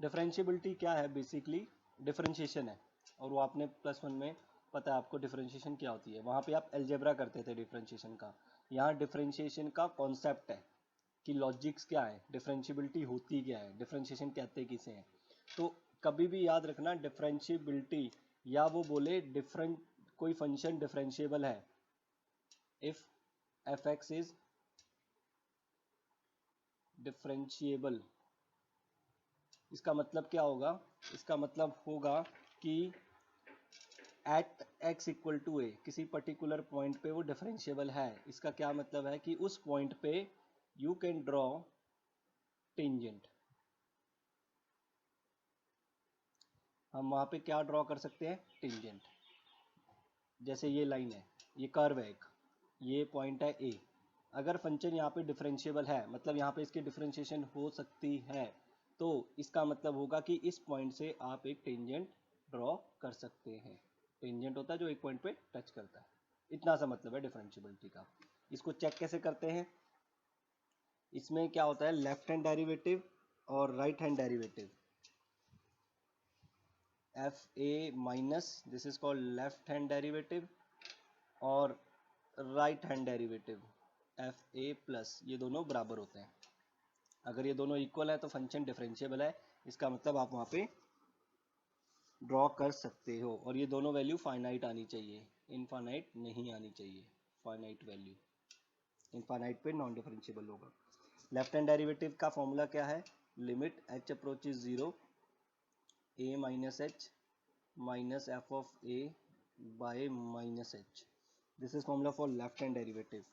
Differentiability क्या है? Basically differentiation है, और वो आपने +1 में पता है आपको डिफरेंशिएशन क्या होती है। वहाँ पे आप अलजेब्रा करते थे डिफरेंशिएशन का। यहाँ डिफरेंशिएशन का कॉन्सेप्ट है कि लॉजिक्स क्या है, डिफरेंशियबिलिटी होती क्या है, डिफरेंशिएशन कहते किसे हैं। तो कभी भी याद रखना डिफरेंशियबिलिटी, या वो बोले डिफरेंट कोई फंक्शन डिफरेंशिएबल है if F x is differentiable, इसका मतलब क्या होगा? इसका मतलब होगा कि एट एक्स इक्वल टू ए, किसी पर्टिकुलर पॉइंट पे वो डिफरेंशिएबल है। इसका क्या मतलब है कि उस पॉइंट पे यू कैन ड्रॉ टेंजेंट। हम वहां पे क्या ड्रॉ कर सकते हैं? टेंजेंट। जैसे ये लाइन है, ये कर्व है एक, ये पॉइंट है ए। अगर फंक्शन यहाँ पे डिफरेंशिएबल है, मतलब यहाँ पे इसकी डिफरेंशिएशन हो सकती है, तो इसका मतलब होगा कि इस पॉइंट से आप एक टेंजेंट ड्रॉ कर सकते हैं। टेंजेंट होता है जो एक पॉइंट पे टच करता है। इतना सा मतलब है डिफरेंशियबिलिटी का। इसको चेक कैसे करते हैं? इसमें क्या होता है, लेफ्ट हैंड डेरिवेटिव और right hand derivative. F A minus, this is called left hand derivative, और right hand derivative F A plus, ये दोनों बराबर होते हैं। अगर ये दोनों इक्वल है तो फंक्शन डिफरेंशिएबल है। इसका मतलब आप वहाँ पे ड्रॉ कर सकते हो, और ये दोनों वैल्यू फाइनाइट आनी चाहिए, इनफाइनाइट नहीं आनी चाहिए। फाइनाइट वैल्यू, इनफाइनाइट पे नॉन डिफरेंशिएबल होगा। लेफ्ट हैंड डेरिवेटिव का फॉर्मूला क्या है? Limit h approaches 0 A minus h minus f of A by minus H. This is formula for left hand derivative.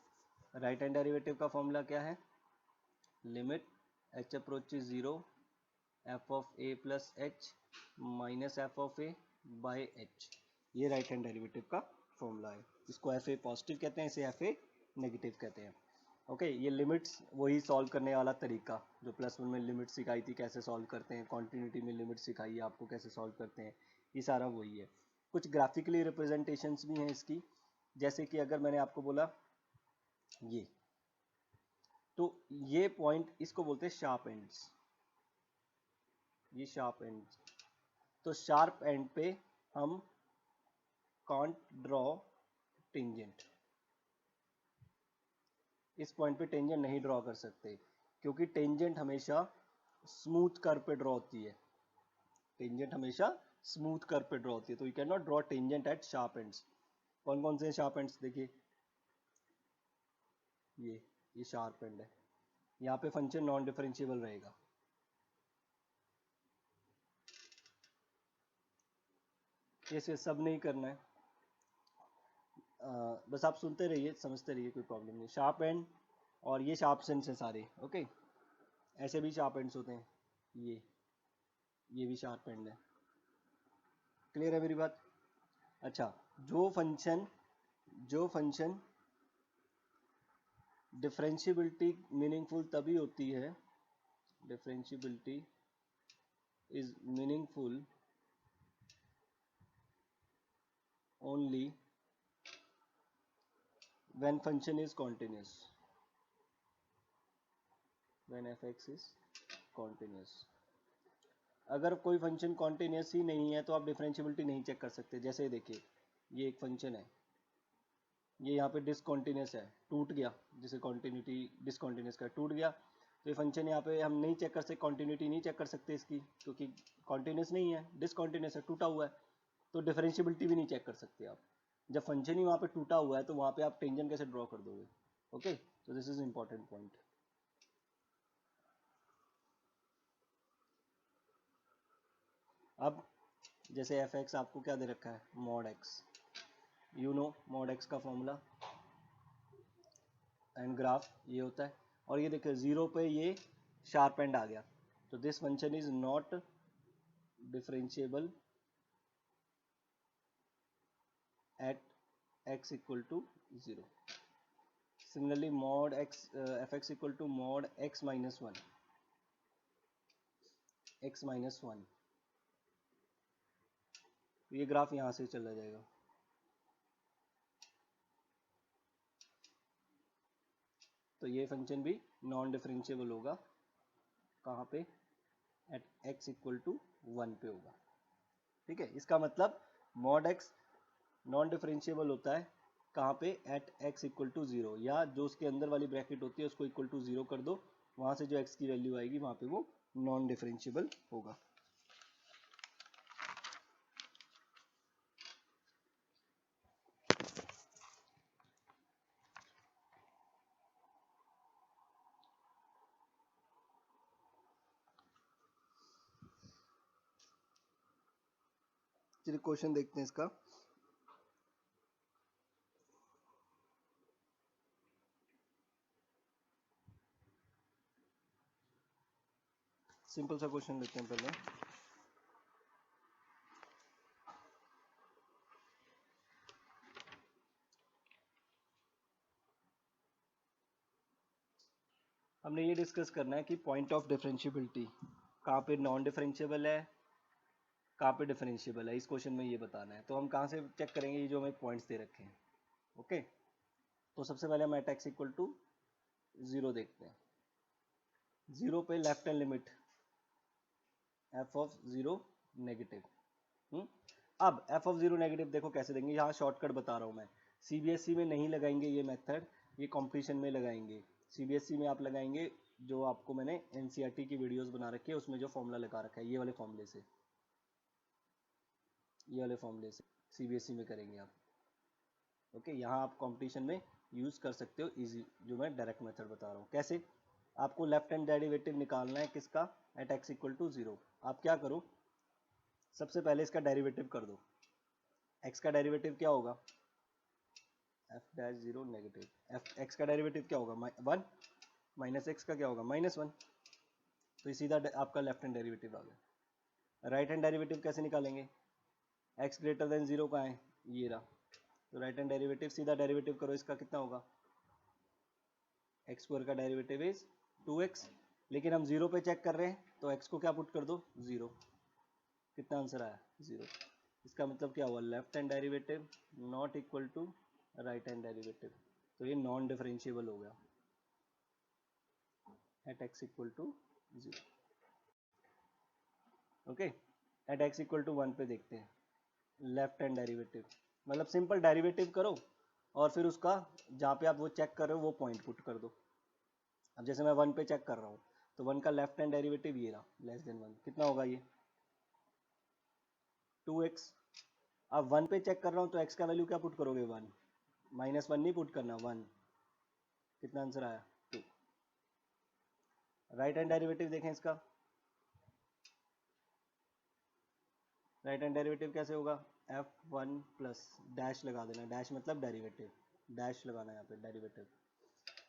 Right hand derivative का formula क्या है? Limit h approaches 0 F of A plus H minus f of A by H. ये right hand derivative का formula है। इसको F A positive कहते हैं, इसे एफ ए नेगेटिव कहते हैं। ओके, ये लिमिट्स वही सॉल्व करने वाला तरीका जो +1 में लिमिट सिखाई थी, कैसे सॉल्व करते हैं। कॉन्टिन्यूटी में लिमिट सिखाई है आपको, कैसे सॉल्व करते हैं। ये सारा वही है। कुछ ग्राफिकली रिप्रेजेंटेशंस भी हैं इसकी, जैसे कि अगर मैंने आपको बोला ये, तो ये पॉइंट इसको बोलते हैं शार्प एंड्स। ये शार्प एंड्स, तो शार्प एंड पे हम कांट ड्रॉ टेंजेंट। इस पॉइंट पे टेंजेंट नहीं ड्रॉ कर सकते, क्योंकि टेंजेंट हमेशा स्मूथ कर्व पे ड्रॉ होती है। टेंजेंट हमेशा स्मूथ कर्व पे ड्रॉ होती है, तो you can not draw tangent at sharp ends. कौन कौन से शार्प एंड्स? देखिए, ये शार्प एंड है, यहाँ पे फंक्शन नॉन डिफरेंशिएबल रहेगा। ये सब नहीं करना है, बस आप सुनते रहिए, समझते रहिए, कोई प्रॉब्लम नहीं। शार्प एंड, और ये शार्प एंड्स हैं सारे। ओके, ऐसे भी शार्प एंड्स होते हैं, ये भी शार्प एंड है। क्लियर है मेरी बात? अच्छा, जो फंक्शन डिफरेंशियबिलिटी मीनिंगफुल तभी होती है, differentiability is meaningful only when function is continuous, when F x is continuous. अगर कोई फंक्शन कॉन्टिन्यूस ही नहीं है तो आप डिफरेंशियबिलिटी नहीं चेक कर सकते। जैसे देखिए, ये एक फंक्शन है, ये यहाँ पे डिसकॉन्टिन्यूस है, टूट गया, जिसे कॉन्टिन्यूटी डिसकॉन्टिन्यूस का टूट गया, तो ये फंक्शन यहाँ पे हम नहीं चेक कर सकते, कॉन्टिन्यूटी नहीं चेक कर सकते इसकी, क्योंकि कॉन्टिन्यूस नहीं है, डिसकॉन्टिन्यूस है, टूटा हुआ है। तो डिफरेंशियबिलिटी भी नहीं चेक कर सकते आप। जब फंक्शन ही वहाँ पे टूटा हुआ है तो वहाँ पे आप टेंजेंट कैसे ड्रॉ कर दोगे? ओके, तो दिस इज इंपॉर्टेंट पॉइंट। अब जैसे एफ एक्स आपको क्या दे रखा है? Mod x, you know mod x का फॉर्मूला एंड ग्राफ ये होता है। और ये देखिए 0 पे ये शार्प एंड आ गया, तो this function is not differentiable at x equal to 0। Similarly mod x F x equal to mod x minus 1, x minus 1, तो ये ग्राफ यहाँ से चला जाएगा। तो ये फंक्शन भी नॉन डिफरेंशिएबल होगा, कहाँ पे? एट x इक्वल टू 1 पे होगा। ठीक है, इसका मतलब मॉड x नॉन डिफरेंशिएबल होता है कहाँ पे, एट x इक्वल टू 0, या जो उसके अंदर वाली ब्रैकेट होती है उसको इक्वल टू 0 कर दो, वहां से जो x की वैल्यू आएगी वहां पे वो नॉन डिफरेंशिएबल होगा। चलिए क्वेश्चन देखते हैं इसका। सिंपल सा क्वेश्चन लेते हैं पहले। हमने ये डिस्कस करना है कि पॉइंट ऑफ डिफरेंशिएबिलिटी कहाँ पे नॉन डिफरेंशिएबल है, कहाँ पे डिफरेंशिएबल है, इस क्वेश्चन में ये बताना है। तो हम कहाँ से चेक करेंगे, ये जो हमें पॉइंट्स दे रखे हैं। ओके, तो सबसे पहले हम एट एक्स इक्वल टू 0 देखते हैं। 0 पे left hand limit F of 0 negative. अब एफ ऑफ 0 नेगेटिव देखो कैसे देंगे, यहाँ शॉर्टकट बता रहा हूँ मैं। सीबीएसई में नहीं लगाएंगे ये मेथड, ये कंपटीशन में लगाएंगे। सीबीएसई में आप लगाएंगे जो आपको मैंने एनसीईआरटी की वीडियोस बना रखी है उसमें जो फॉर्मूला लगा रखा है, ये वाले फॉर्मूले से, ये वाले फॉर्मूले से सीबीएसई में करेंगे आप। ओके, यहाँ आप कंपटीशन में यूज कर सकते हो इजी, जो मैं डायरेक्ट मेथड बता रहा हूँ। कैसे, आपको लेफ्ट हैंड डेरिवेटिव निकालना है किसका, एट एक्स इक्वल टू 0। आप क्या करो, सबसे पहले इसका डेरिवेटिव कर दो। एक्स का डेरिवेटिव क्या होगा, f dash 0 negative, F x का डेरिवेटिव क्या होगा 1, माइनस एक्स का क्या होगा -1। तो ये सीधा आपका लेफ्ट हैंड डेरिवेटिव आ गया। राइट हैंड डेरिवेटिव कैसे निकालेंगे, एक्स ग्रेटर देन 0 कहाँ है, ये रहा। तो राइट हैंड डेरिवेटिव, सीधा डेरिवेटिव करो, इसका कितना होगा, एक्स स्क्वायर का डेरिवेटिव इज 2x। लेकिन हम 0 पे चेक कर रहे हैं तो x को क्या पुट कर दो 0, कितना आंसर आया 0। इसका मतलब क्या हुआ, left hand derivative not equal to right hand derivative, तो ये नॉन डिफरेंशिएबल हो गया at x equal to 0। Okay, at x equal to 1 पे देखते हैं लेफ्ट हैंड डेरिवेटिव, मतलब सिंपल डेरिवेटिव करो और फिर उसका जहाँ पे आप वो चेक कर रहे हो वो पॉइंट पुट कर दो। अब जैसे मैं 1 पे चेक कर रहा हूँ तो 1 का लेफ्ट हैंड डेरिवेटिव ये रहा, लेस देन 1, कितना होगा ये 2x। अब 1 पे चेक कर रहा हूँ तो x का वैल्यू क्या पुट करोगे 1, -1 नहीं पुट करना 1, कितना आंसर आया 2। राइट हैंड डेरिवेटिव देखें इसका, राइट हैंड डेरिवेटिव कैसे होगा, f1 प्लस डैश लगा देना, डैश मतलब डेरिवेटिव, डैश लगाना यहाँ पे डेरिवेटिव।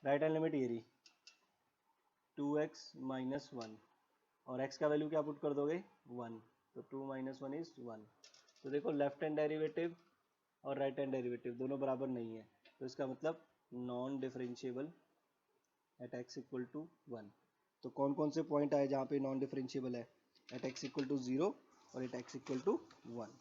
राइट हैंड लिमिट ये रही 2x माइनस 1, और x का वैल्यू क्या पुट कर दोगे 1, तो 2 माइनस 1 इज 1। तो देखो लेफ्ट हैंड डेरिवेटिव और राइट हैंड डेरिवेटिव दोनों बराबर नहीं है, तो इसका मतलब non differentiable at x equal to 1। तो कौन कौन से पॉइंट आए जहाँ पे नॉन डिफरेंशिएबल है, एट x इक्वल टू 0 और at x equal to 1।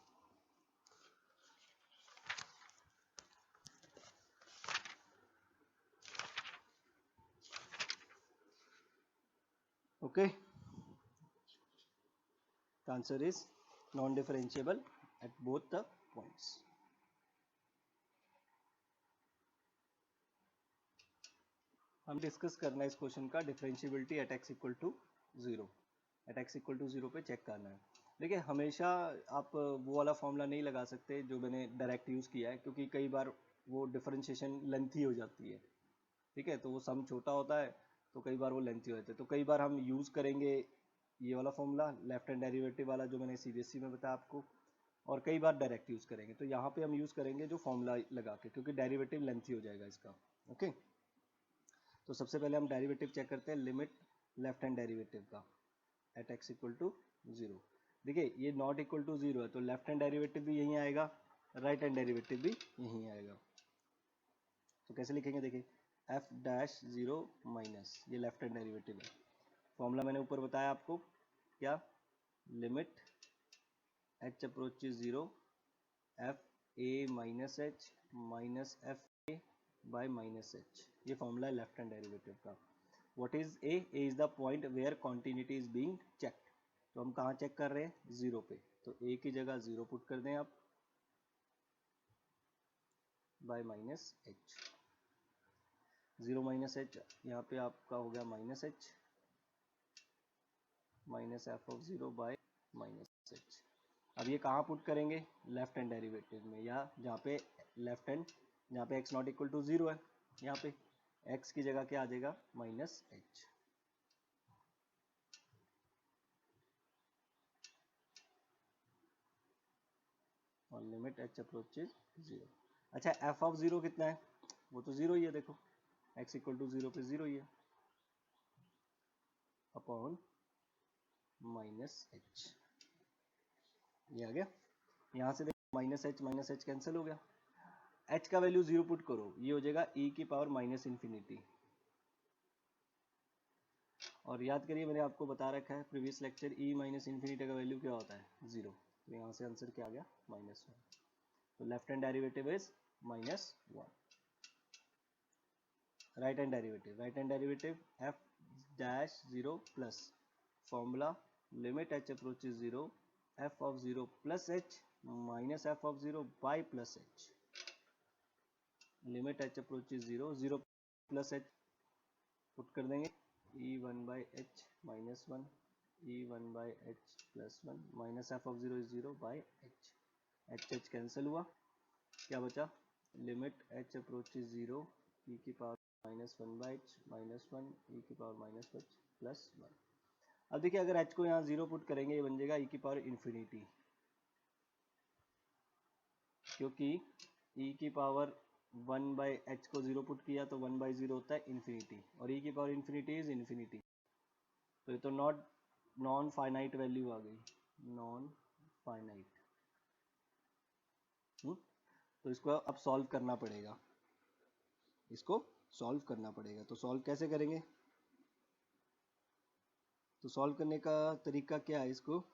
Okay, the answer is non differentiable at both the points. हम डिस्कस करना है इस क्वेश्चन का differentiability at x equal to 0, at x equal to 0 पे check करना है। देखिए हमेशा आप वो वाला फॉर्मूला नहीं लगा सकते जो मैंने डायरेक्ट यूज़ किया है, क्योंकि कई बार वो डिफरेंशिएशन लेंथी हो जाती है। ठीक है, तो वो सम छोटा होता है तो कई बार वो लेंथी हो जाते हैं, तो कई बार हम यूज़ करेंगे ये वाला फॉर्मूला लेफ्ट हैंड डेरिवेटिव वाला जो मैंने सीबीएसई में बताया आपको, और कई बार डायरेक्ट यूज़ करेंगे। तो यहाँ पे हम यूज़ करेंगे जो फॉर्मूला लगा के, क्योंकि डेरिवेटिव लेंथी हो जाएगा इसका। ओके, तो सबसे पहले हम डेरिवेटिव चेक करते हैं, लिमिट लेफ्ट हैंड डेरिवेटिव का एट एक्स इक्वल टू 0। देखिए ये नॉट इक्वल टू 0 है तो लेफ्ट हैंड डेरिवेटिव भी यहीं आएगा, राइट हैंड डेरिवेटिव भी यहीं आएगा। तो कैसे लिखेंगे, देखिए एफ डैश 0 माइनस, ये लेफ्ट हैंड डेरिवेटिव है, फॉर्मूला मैंने ऊपर बताया आपको क्या, limit h approaches 0 f A minus h minus f a by minus h, ये फॉर्मूला है लेफ्ट हैंड डेरिवेटिव का। What is a is the point where continuity is being checked. तो हम कहाँ चेक कर रहे हैं, 0 पे, तो a की जगह 0 पुट कर दें आप, bye minus H, 0 minus H, यहाँ पे आपका हो गया minus h, minus f of 0 by minus H. अब ये कहाँ पुट करेंगे, लेफ्ट हैंड डेरिवेटिव में, या जहाँ पे लेफ्ट हैंड, जहाँ पे x नॉट इक्वल टू 0 है, यहाँ पे x की जगह क्या आ जाएगा, माइनस एच। और लिमिट h अप्रोचेज 0। अच्छा, f ऑफ 0 कितना है, वो तो 0 ही है, देखो x इक्वल टू 0 पे 0 ही है, अपॉन माइनस एच। ये आ गया, यहाँ से देखो माइनस एच कैंसिल हो गया, h का वैल्यू 0 पुट करो, ये हो जाएगा e की पावर माइनस इन्फिनिटी। और याद करिए मैंने आपको बता रखा है previous lecture, e minus infinity का वैल्यू क्या होता है, 0। तो यहाँ से आंसर क्या आ गया, -1। तो left hand derivative is -1। Right hand derivative f dash 0 plus formula limit h approaches 0, f of 0 plus h minus f of 0 by plus h, limit h approaches 0, 0 plus h put कर देंगे, e1 by h minus 1, e1 by h plus 1, minus f of 0 is 0 by h cancel हुआ, क्या बचा, limit h approaches 0, e की power minus 1 by h minus 1, e की power minus h plus 1। अब देखिए अगर h को यहाँ 0 पुट करेंगे, ये बन जाएगा e की पावर इन्फिनिटी, क्योंकि e की पावर 1 बाई h को 0 पुट किया तो 1 बाई 0 होता है इन्फिनिटी, और e की पावर इन्फिनिटी इज इन्फिनिटी, तो ये तो नॉन फाइनाइट वैल्यू आ गई, नॉन फाइनाइट। तो इसको अब सॉल्व करना पड़ेगा, इसको सॉल्व करना पड़ेगा। तो सॉल्व कैसे करेंगे, तो सॉल्व करने का तरीका क्या है, इसको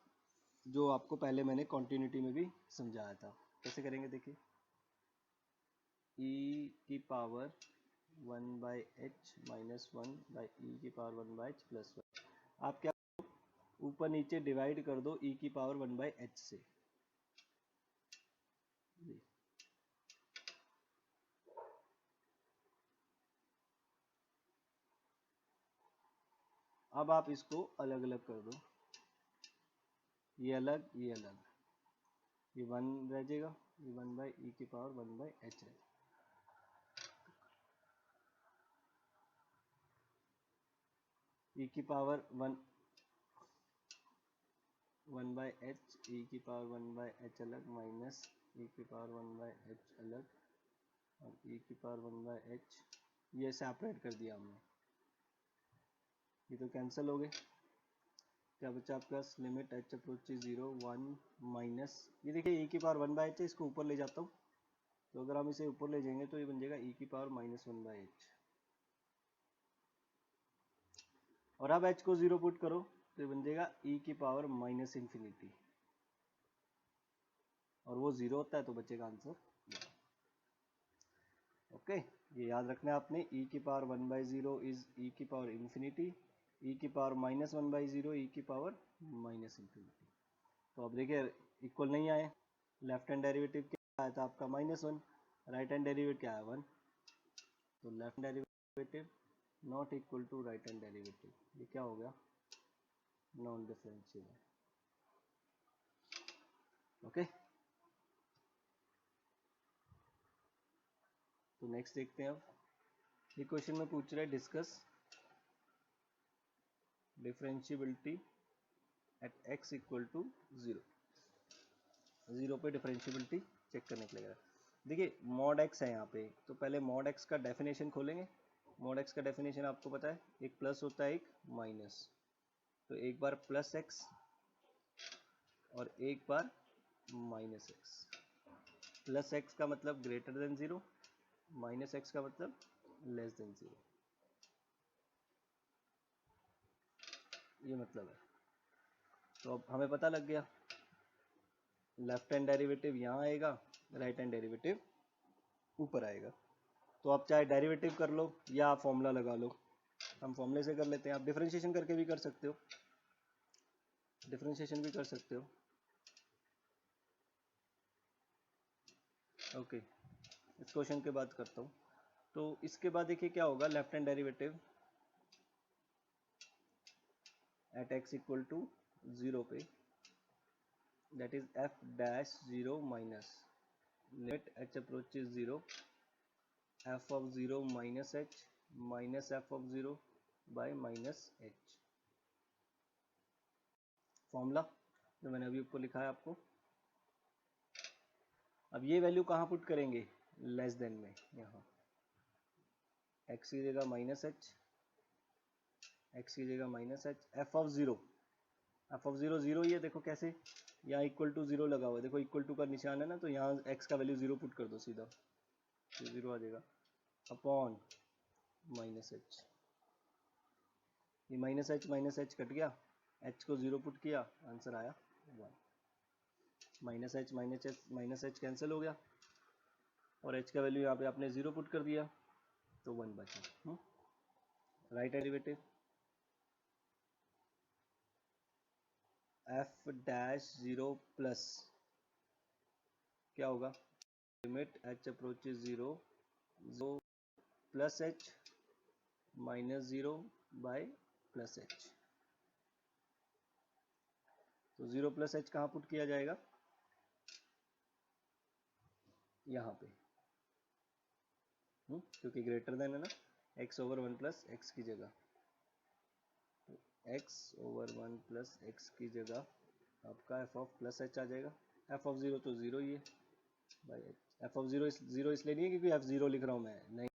जो आपको पहले मैंने कॉन्टिन्यूटी में भी समझाया था, कैसे करेंगे देखिए, e की power 1 by H minus 1 by E की पावर 1 बाई एच प्लस 1, आप क्या ऊपर नीचे डिवाइड कर दो e की पावर 1 बाई एच से, अब आप इसको अलग अलग कर दो, ये अलग ये अलग, ये 1 रह जाएगा, ये 1 बाई ई की पावर 1 बाई एच है, ई की पावर 1 बाई एच, ई की पावर 1 बाई एच अलग, माइनस ई की पावर 1 बाई एच अलग, और ई की पावर 1 बाई एच, ये सेपरेट कर दिया हमने, ये तो कैंसिल हो गए, क्या बचा plus, limit h approaches 0 1 minus, ये देखिए ई की पावर 1 बाई एच है, इसको ऊपर ले जाता हूँ, तो अगर हम इसे ऊपर ले जाएंगे तो ये बन जाएगा ई की पावर माइनस 1 बाई एच, और अब h को 0 पुट करो तो ये बन जाएगा e की पावर माइनस इन्फिनिटी, और वो 0 होता है तो बचेगा आंसर 1। ओके, ये याद रखना है आपने, e की पावर 1 बाई 0 इज e की पावर इन्फिनिटी, e की पावर माइनस 1 बाई 0 e की पावर माइनस इन्फिनिटी। तो अब देखिए इक्वल नहीं आए, लेफ्ट हैंड डेरिवेटिव क्या आया था आपका -1, राइट हैंड डेरिवेटिव क्या है 1, तो left derivative not equal to right hand derivative, ये क्या हो गया, नॉन डिफरेंशिएबल। ओके, तो नेक्स्ट देखते हैं। अब ये क्वेश्चन में पूछ रहा है discuss differentiability at x equal to 0, 0 पे डिफरेंशिएबिलिटी चेक करने के लिए। देखिए मॉड x है यहाँ पे, तो पहले मॉड x का डेफिनेशन खोलेंगे। मॉड x का डेफिनेशन आपको पता है, एक प्लस होता है एक माइनस, तो एक बार प्लस x और एक बार माइनस x, प्लस x का मतलब ग्रेटर देन 0, माइनस x का मतलब लेस देन 0, ये मतलब है। तो अब हमें पता लग गया, लेफ्ट हैंड डेरिवेटिव यहाँ आएगा, राइट हैंड डेरिवेटिव ऊपर आएगा। तो आप चाहे डेरिवेटिव कर लो या आप फॉर्मूला लगा लो, हम फॉर्मूले से कर लेते हैं, आप डिफरेंशिएशन करके भी कर सकते हो। डिफरेंशिएशन भी कर सकते हो। ओके, इस क्वेश्चन के बाद करता हूँ। तो इसके बाद देखिए क्या होगा, left hand derivative at x equal to 0 पे, that is f dash 0 minus limit h approaches 0 f of 0 minus h minus f of 0 by minus h। Formula जो मैंने अभी ऊपर लिखा है आपको। अब ये वैल्यू कहाँ पुट करेंगे, लेस देन में, यहाँ x की जगह माइनस h, x की जगह minus h, f of 0, f of 0 0 ही है, देखो कैसे, यहाँ इक्वल टू 0 लगा हुआ है, देखो इक्वल टू का निशान है ना, तो यहाँ x का वैल्यू 0 पुट कर दो सीधा, तो 0 आ जाएगा, अपॉन माइनस h, ये माइनस h कट गया, h को 0 पुट किया, आंसर आया 1, माइनस h कैंसिल हो गया, और h का वैल्यू यहाँ पे आपने 0 पुट कर दिया, तो 1 बचा। Right derivative f dash 0 plus क्या होगा, limit h approaches 0 plus h minus 0 by plus h, तो 0 प्लस h कहाँ पुट किया जाएगा, यहाँ पे, क्योंकि ग्रेटर देन है ना, x ओवर 1 प्लस एक्स की जगह, तो x ओवर 1 प्लस एक्स की जगह आपका f ऑफ प्लस h आ जाएगा, f ऑफ 0 तो 0 ही है बाई h, f ऑफ 0 0 इसलिए नहीं है क्योंकि f 0 लिख रहा हूँ मैं, नहीं,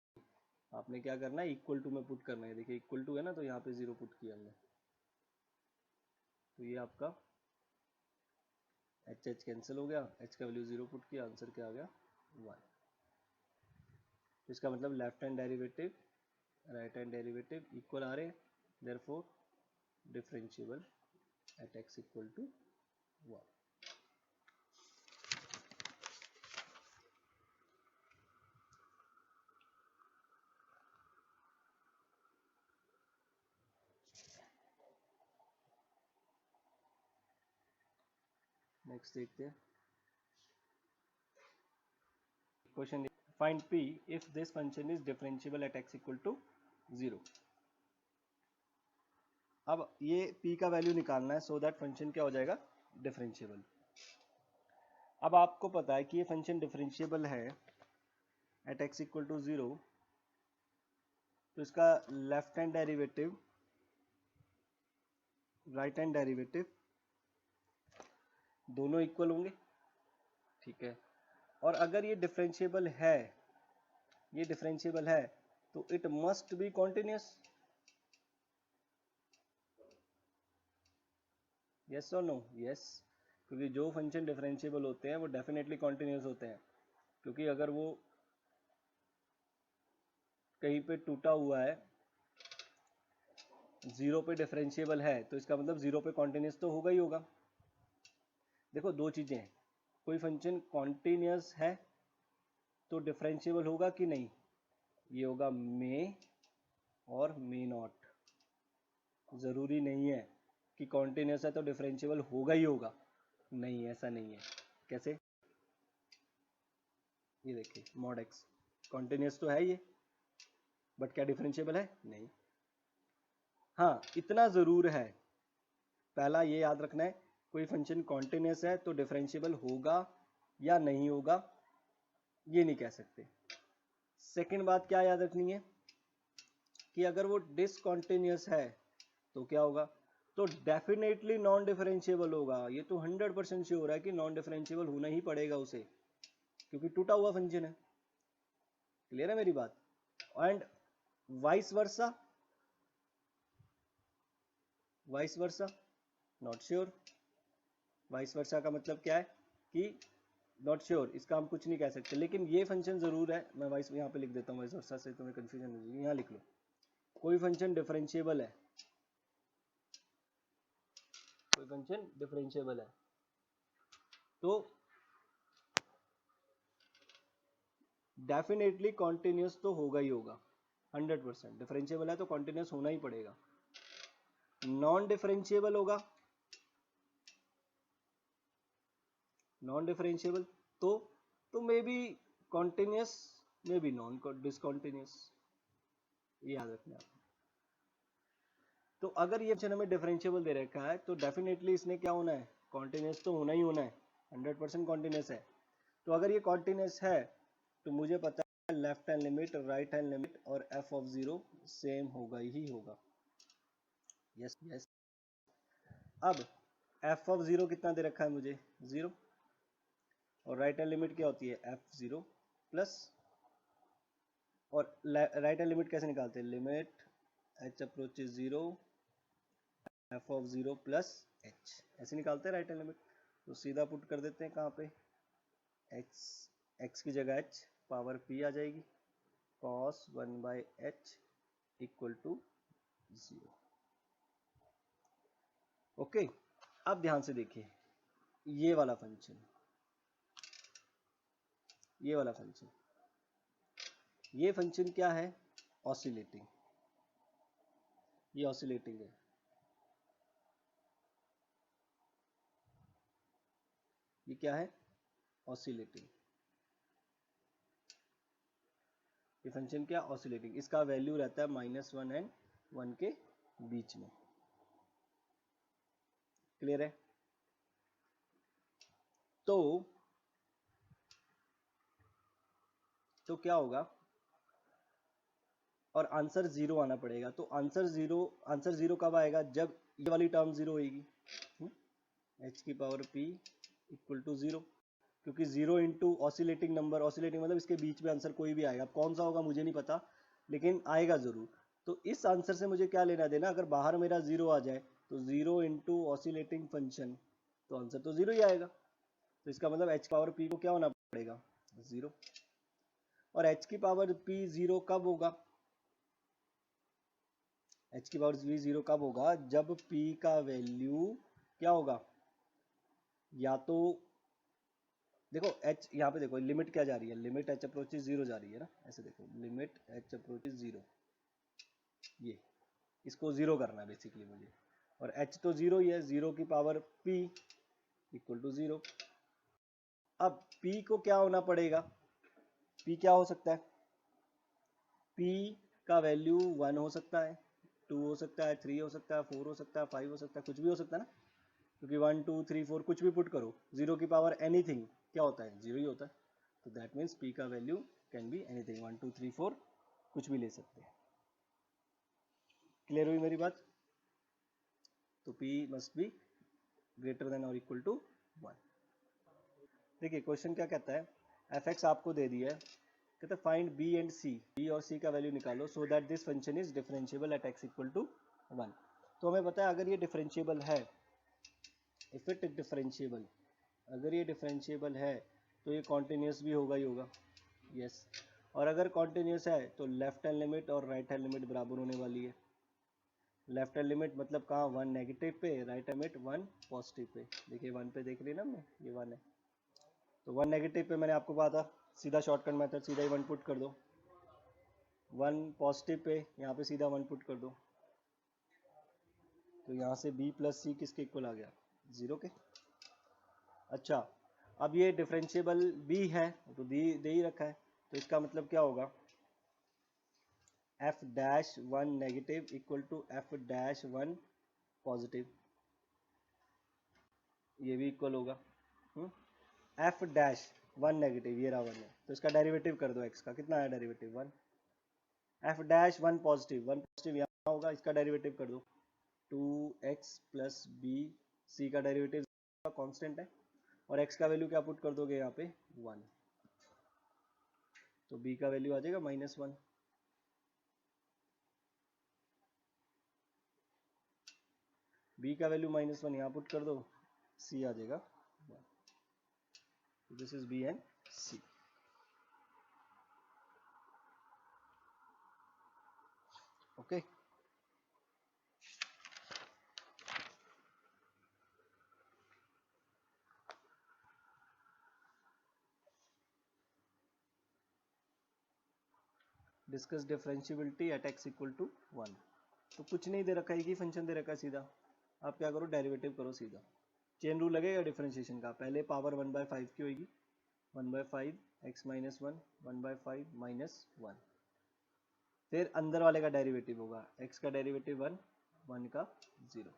आपने क्या करना है, इक्वल टू में पुट करना है, देखिए इक्वल टू है ना, तो यहाँ पे 0 पुट किया हमने, तो ये आपका h कैंसिल हो गया, h का वैल्यू 0 पुट किया, आंसर क्या आ गया 1। तो इसका मतलब left hand derivative right hand derivative equal आ रहे हैं, therefore differentiable at x equal to 1। Next देखते हैं question, find p if this function is differentiable at x equal to 0। अब ये p का वैल्यू निकालना है, सो दैट फंक्शन क्या हो जाएगा, डिफरेंशिएबल। अब आपको पता है कि ये फंक्शन डिफरेंशिएबल है एट x इक्वल टू 0, तो इसका left hand derivative right hand derivative दोनों इक्वल होंगे, ठीक है। और अगर ये डिफरेंशिएबल है, ये डिफरेंशिएबल है, तो it must be continuous, yes और नो, यस, क्योंकि जो फंक्शन डिफरेंशिएबल होते हैं वो डेफिनेटली कॉन्टिन्यूस होते हैं, क्योंकि अगर वो कहीं पे टूटा हुआ है, 0 पे डिफरेंशिएबल है, तो इसका मतलब 0 पे कॉन्टिन्यूस तो होगा ही होगा। देखो दो चीजें हैं, कोई फंक्शन कॉन्टिन्यूस है तो डिफरेंशिएबल होगा कि नहीं, ये होगा मे और मे नॉट, जरूरी नहीं है कि कॉन्टिन्यूस है तो डिफरेंशिएबल होगा ही होगा, नहीं ऐसा नहीं है। कैसे, ये देखिए मॉड एक्स कॉन्टिन्यूस तो है ये, बट क्या डिफरेंशिएबल है, नहीं। हाँ इतना जरूर है, पहला ये याद रखना है, कोई फंक्शन कॉन्टिन्यूस है तो डिफरेंशिएबल होगा या नहीं होगा ये नहीं कह सकते। सेकंड बात क्या याद रखनी है कि अगर वो डिसकॉन्टिन्यूस है तो क्या होगा, तो डेफिनेटली नॉन डिफरेंशिएबल होगा, ये तो 100% श्योर है कि नॉन डिफरेंशिएबल होना ही पड़ेगा उसे, क्योंकि टूटा हुआ फंक्शन है। क्लियर है मेरी बात। And vice versa, vice versa not sure, vice versa का मतलब क्या है कि नॉट श्योर, इसका हम कुछ नहीं कह सकते, लेकिन ये फंक्शन जरूर है, मैं वाइस यहाँ पे लिख देता हूँ, वाइस वर्सा से तुम्हें कंफ्यूजन हो जाएगी, यहाँ लिख लो, कोई फंक्शन डिफरेंशिएबल है, कोई फंक्शन डिफरेंशिएबल है तो डेफिनेटली कॉन्टिन्यूस तो होगा ही होगा, 100%। डिफरेंशिएबल है तो कॉन्टिन्यूस होना ही पड़ेगा, नॉन डिफरेंशिएबल होगा नॉन डिफरेंशिएबल तो may be continuous, may be non discontinuous, ये याद रखना आप। तो अगर ये फंक्शन हमें डिफरेंशिएबल दे रखा है तो डेफिनेटली इसने क्या होना है, कॉन्टिन्यूस तो होना ही होना है, 100% कॉन्टिन्यूस है। तो अगर ये कॉन्टिन्यूस है तो मुझे पता है left hand limit, right hand limit और एफ ऑफ जीरो सेम होगा ही होगा। Yes yes. अब एफ ऑफ जीरो कितना दे रखा है मुझे, जीरो, और राइट हैंड लिमिट क्या होती है, एफ जीरो प्लस, और राइट हैंड लिमिट कैसे निकालते हैं, limit h approaches zero F of zero plus H, ऐसे निकालते हैं राइट हैंड लिमिट। तो सीधा पुट कर देते हैं कहाँ पे, एक्स, एक्स की जगह एच, पावर पी आ जाएगी, cos 1/h equal to 0। Okay, अब ध्यान से देखिए ये वाला फंक्शन, ये वाला फंक्शन, ये फंक्शन क्या है, ऑसिलेटिंग, ये ऑसिलेटिंग है। ये क्या है, ऑसिलेटिंग, ये फंक्शन क्या, ऑसिलेटिंग। इसका वैल्यू रहता है -1 एंड 1 के बीच में। क्लियर है? तो क्या होगा, और आंसर जीरो आना पड़ेगा। तो आंसर जीरो कब आएगा, जब ये वाली टर्म जीरो होगी, एच की power P equal to zero, क्योंकि zero into oscillating number, oscillating मतलब इसके बीच में आंसर कोई भी आएगा, अब कौन सा होगा मुझे नहीं पता, लेकिन आएगा जरूर। तो इस आंसर से मुझे क्या लेना देना, अगर बाहर मेरा जीरो आ जाए तो जीरो इंटू ऑसिलेटिंग फंक्शन, तो आंसर तो जीरो ही आएगा। तो इसका मतलब एच पावर पी को क्या होना पड़ेगा, जीरो। और एच की पावर पी जीरो कब होगा, एच की पावर पी जीरो कब होगा, जब पी का वैल्यू क्या होगा, या तो देखो एच, यहाँ पे देखो लिमिट क्या जा रही है, लिमिट एच अप्रोचेज जीरो जा रही है ना, ऐसे देखो लिमिट एच अप्रोचेज जीरो, ये इसको जीरो करना है बेसिकली मुझे, और एच तो जीरो ही है, जीरो की power P equal to zero. अब पी को क्या होना पड़ेगा, पी क्या हो सकता है, पी का वैल्यू 1 हो सकता है, 2 हो सकता है, 3 हो सकता है, 4 हो सकता है, 5 हो सकता है, कुछ भी हो सकता है ना, क्योंकि 1 2 3 4 कुछ भी पुट करो, जीरो की पावर एनीथिंग क्या होता है, जीरो ही होता है। तो दैट मीन्स पी का वैल्यू कैन बी एनीथिंग, 1 2 3 4 कुछ भी ले सकते हैं। क्लियर हुई मेरी बात? तो P must be greater than और इक्वल टू 1। देखिए क्वेश्चन क्या कहता है, एफ एक्स आपको दे दिया है, कहता है find B and C, B और सी का वैल्यू निकालो so that this function is differentiable at x equal to 1। तो हमें पता है अगर ये डिफरेंशिएबल है, इफ इट इज डिफरेंशिएबल, अगर ये डिफरेंशिएबल है तो ये कॉन्टिन्यूस भी होगा ही होगा, यस। और अगर कॉन्टिन्यूस है तो लेफ्ट हैंड लिमिट और राइट हैंड लिमिट बराबर होने वाली है। लेफ्ट हैंड लिमिट मतलब कहाँ, 1 नेगेटिव पे, right hand limit 1 positive pay. देखिए 1 पे देख रही ना हमने, ये 1 है, तो 1 नेगेटिव पे मैंने आपको कहा था सीधा शॉर्टकट मेथड, सीधा ही 1 पुट कर दो, 1 पॉजिटिव पे यहाँ पे सीधा 1 पुट कर दो, तो यहाँ से b प्लस सी किसके इक्वल आ गया, जीरो के। अच्छा, अब ये डिफरेंशिएबल भी है तो दे ही रखा है, तो इसका मतलब क्या होगा, f dash 1 negative equal to f dash 1 positive, ये भी इक्वल होगा। एफ डैश 1 नेगेटिव, ये रहा 1 है, तो इसका डेरिवेटिव कर दो, एक्स का कितना है derivative 1, F dash 1 positive, 1 positive यहाँ होगा, इसका डेरिवेटिव कर दो 2x प्लस बी, सी का डेरिवेटिव कांस्टेंट है, और x का वैल्यू क्या पुट कर दोगे यहाँ पे 1, तो b का वैल्यू आ जाएगा -1, b का वैल्यू -1 यहाँ पुट कर दो, c आ जाएगा 1। This is b and c। Okay, discuss differentiability at x equal to 1। तो कुछ नहीं दे रखा है, एक ही फंक्शन दे रखा है सीधा, आप क्या करो डेरिवेटिव करो सीधा, चेन रूल लगेगा डिफरेंशिएशन का, पहले पावर 1/5 की होगी, 1/5 x माइनस 1, 1/5 माइनस 1, फिर अंदर वाले का डेरिवेटिव होगा, x का डेरिवेटिव 1, 1 का 0।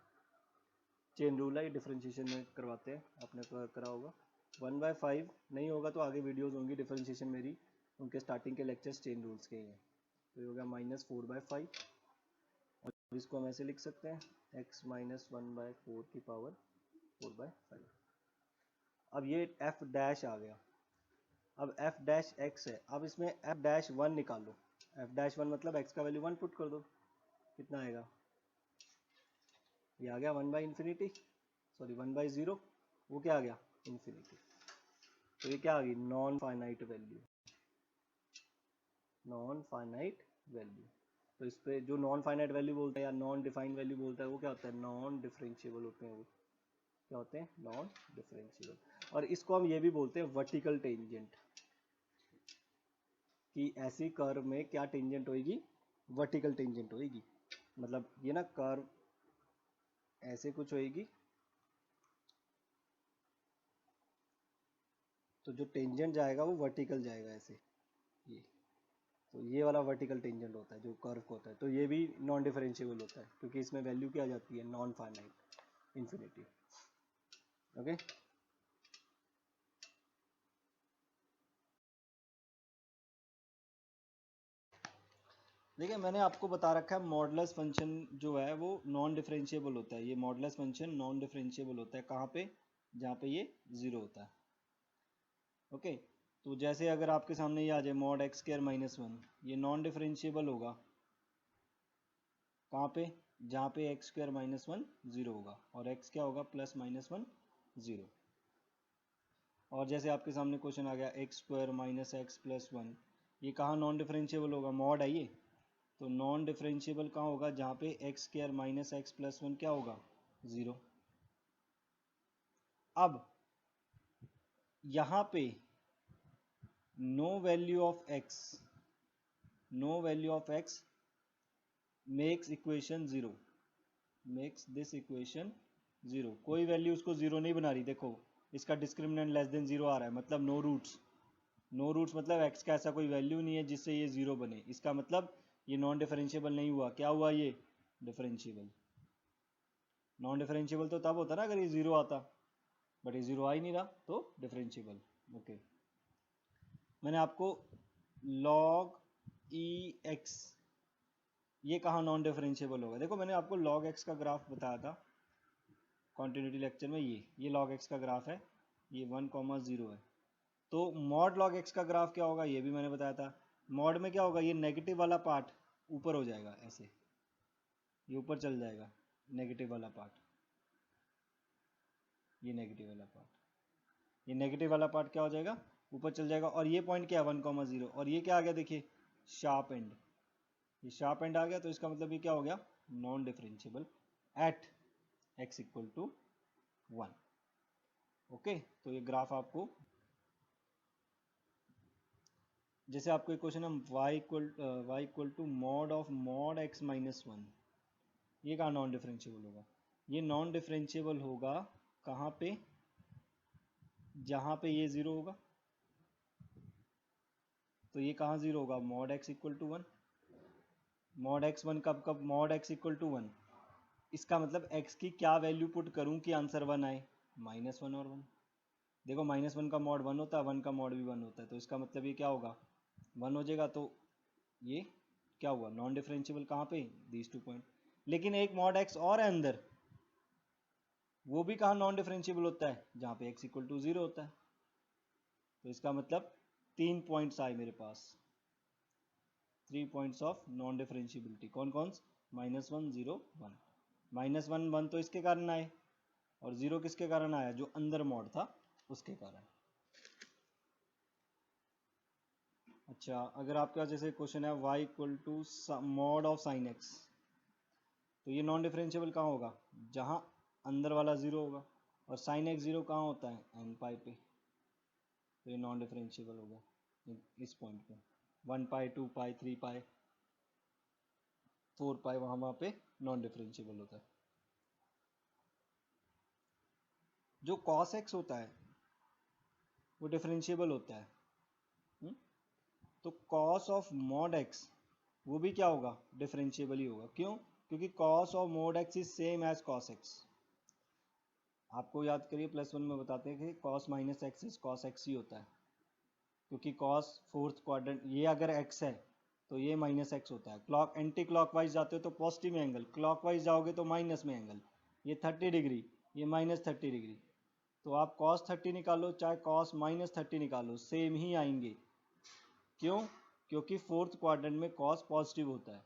चेन रूल है, डिफरेंशिएशन में करवाते हैं, आपने करा होगा। 1/5 नहीं होगा तो आगे वीडियोस होंगी डिफरेंशिएशन मेरी, उनके स्टार्टिंग के लेक्चर्स चेन रूल्स के ही हैं। तो ये हो गया -4/5, और इसको हम ऐसे लिख सकते हैं x माइनस 1/4 की पावर 4/5। अब ये f डैश आ गया, अब f डैश x है, अब इसमें f डैश 1 निकालो, f डैश 1 मतलब x का वैल्यू 1 पुट कर दो, कितना आएगा, ये आ गया 1/∞, सॉरी 1/0, वो क्या आ गया इन्फिनिटी। तो ये क्या आ गई, non finite value, non finite value. तो इस पे जो नॉन फाइनाइट वैल्यू बोलते हैं या नॉन डिफाइंड वैल्यू बोलता है वो क्या होता है, नॉन डिफरेंशिएबल होते हैं, वो क्या होते हैं, नॉन डिफरेंशिएबल। और इसको हम ये भी बोलते हैं वर्टिकल टेंजेंट, कि ऐसी कर्व में क्या टेंजेंट होगी, वर्टिकल टेंजेंट होगी। मतलब ये ना कर्व ऐसे कुछ होएगी, तो जो टेंजेंट जाएगा वो वर्टिकल जाएगा ऐसे, ये, तो ये वाला वर्टिकल टेंजेंट होता है जो कर्व को होता है। तो ये भी नॉन डिफरेंशिएबल होता है क्योंकि इसमें वैल्यू क्या आ जाती है, नॉन फाइनाइट, इन्फिनिटी। ओके, देखिए मैंने आपको बता रखा है मॉडुलस फंक्शन जो है वो नॉन डिफरेंशिएबल होता है। ये मॉडुलस फंक्शन नॉन डिफरेंशिएबल होता है कहाँ पे, जहाँ पे ये 0 होता है। ओके, तो जैसे अगर आपके सामने ये आ जाए मॉड x स्क्वायर माइनस 1, ये नॉन डिफरेंशिएबल होगा कहाँ पे, जहाँ पे x स्क्वायर माइनस 1 0 होगा, और x क्या होगा, प्लस माइनस 1 0। और जैसे आपके सामने क्वेश्चन आ गया x square minus x plus 1, ये कहाँ नॉन डिफरेंशिएबल होगा, मॉड है ये, तो नॉन डिफरेंशिएबल कहाँ होगा, जहाँ पे x square minus x plus 1 क्या होगा, 0। अब यहाँ पे no value of x, no value of x makes equation 0, makes this equation 0। कोई वैल्यू उसको 0 नहीं बना रही, देखो इसका डिस्क्रिमिनेंट लेस देन 0 आ रहा है, मतलब नो रूट्स, नो रूट्स मतलब x का ऐसा कोई वैल्यू नहीं है जिससे ये 0 बने, इसका मतलब ये नॉन डिफरेंशिएबल नहीं हुआ। क्या हुआ, ये डिफरेंशिएबल। नॉन डिफरेंशिएबल तो तब होता ना अगर ये 0 आता, बट ये 0 आ ही नहीं रहा, तो डिफरेंशिएबल। ओके, मैंने आपको log e x, ये कहाँ नॉन डिफरेंशिएबल होगा, देखो मैंने आपको log x का ग्राफ बताया था कॉन्टिन्यूटी लेक्चर में, ये log x का ग्राफ है, ये 1,0 है। तो मॉड log x का ग्राफ क्या होगा, ये भी मैंने बताया था। मॉड में क्या होगा, ये नेगेटिव वाला पार्ट ऊपर हो जाएगा ऐसे, ये ऊपर चल जाएगा, नेगेटिव वाला पार्ट, ये नेगेटिव वाला पार्ट, ये नेगेटिव वाला पार्ट क्या हो जाएगा, ऊपर चल जाएगा। और ये पॉइंट क्या है 1,0, और ये क्या आ गया, देखिए शार्प एंड, ये शार्प एंड आ गया, तो इसका मतलब ये क्या हो गया, non differentiable at x equal to 1। Okay, तो ये ग्राफ आपको, जैसे आपको एक क्वेश्चन है y equal to mod of mod x minus 1, ये कहाँ नॉन डिफरेंशिएबल होगा, ये नॉन डिफरेंशिएबल होगा कहाँ पे, जहाँ पे ये 0 होगा, तो ये कहाँ 0 होगा, mod x equal to 1, mod x 1 कब कब, मॉड x इक्वल टू 1, इसका मतलब x की क्या वैल्यू पुट करूं कि आंसर 1 आए, -1 और 1। देखो -1 का मॉड 1 होता है, 1 का मॉड भी 1 होता है, तो इसका मतलब ये क्या होगा, 1 हो जाएगा। तो ये क्या हुआ, नॉन डिफरेंशिएबल कहाँ पे, दीज 2 पॉइंट। लेकिन एक मॉड x और है अंदर, वो भी कहाँ नॉन डिफरेंशिएबल होता है, जहाँ पे x इक्वल टू 0 होता है। तो इसका मतलब 3 पॉइंट्स आए मेरे पास, 3 पॉइंट्स ऑफ नॉन डिफरेंशिएबिलिटी, कौन कौन, -1 0 1, -1 1 तो इसके कारण आए, और 0 किसके कारण आया, जो अंदर मॉड था उसके कारण। अच्छा, अगर आपका जैसे क्वेश्चन है y equal to mod of sine x, तो ये नॉन डिफरेंशिएबल कहाँ होगा, जहाँ अंदर वाला 0 होगा, और साइन x 0 कहाँ होता है, n पाई पे, तो ये नॉन डिफरेंशिएबल होगा इस पॉइंट पे, 1 पाई 2 पाई 3 पाई 4 पाई, वहाँ पे नॉन डिफरेंशिएबल होता है। जो cos x होता है वो डिफरेंशिएबल होता है। तो cos ऑफ mod x वो भी क्या होगा, डिफरेंशिएबल ही होगा। क्यों? क्योंकि cos of mod x is same as cos x। आपको याद करिए प्लस वन में बताते हैं कि cos minus x is cos x ही होता है, क्योंकि cos फोर्थ क्वाड्रेंट, ये अगर x है तो ये माइनस एक्स होता है। क्लॉक एंटी क्लॉकवाइज जाते हो तो पॉजिटिव में एंगल, क्लॉकवाइज जाओगे तो माइनस में एंगल। ये 30 डिग्री, ये -30 डिग्री। तो आप cos 30 निकालो चाहे cos -30 निकालो, सेम ही आएंगे। क्यों? क्योंकि फोर्थ क्वाड्रेंट में cos पॉजिटिव होता है।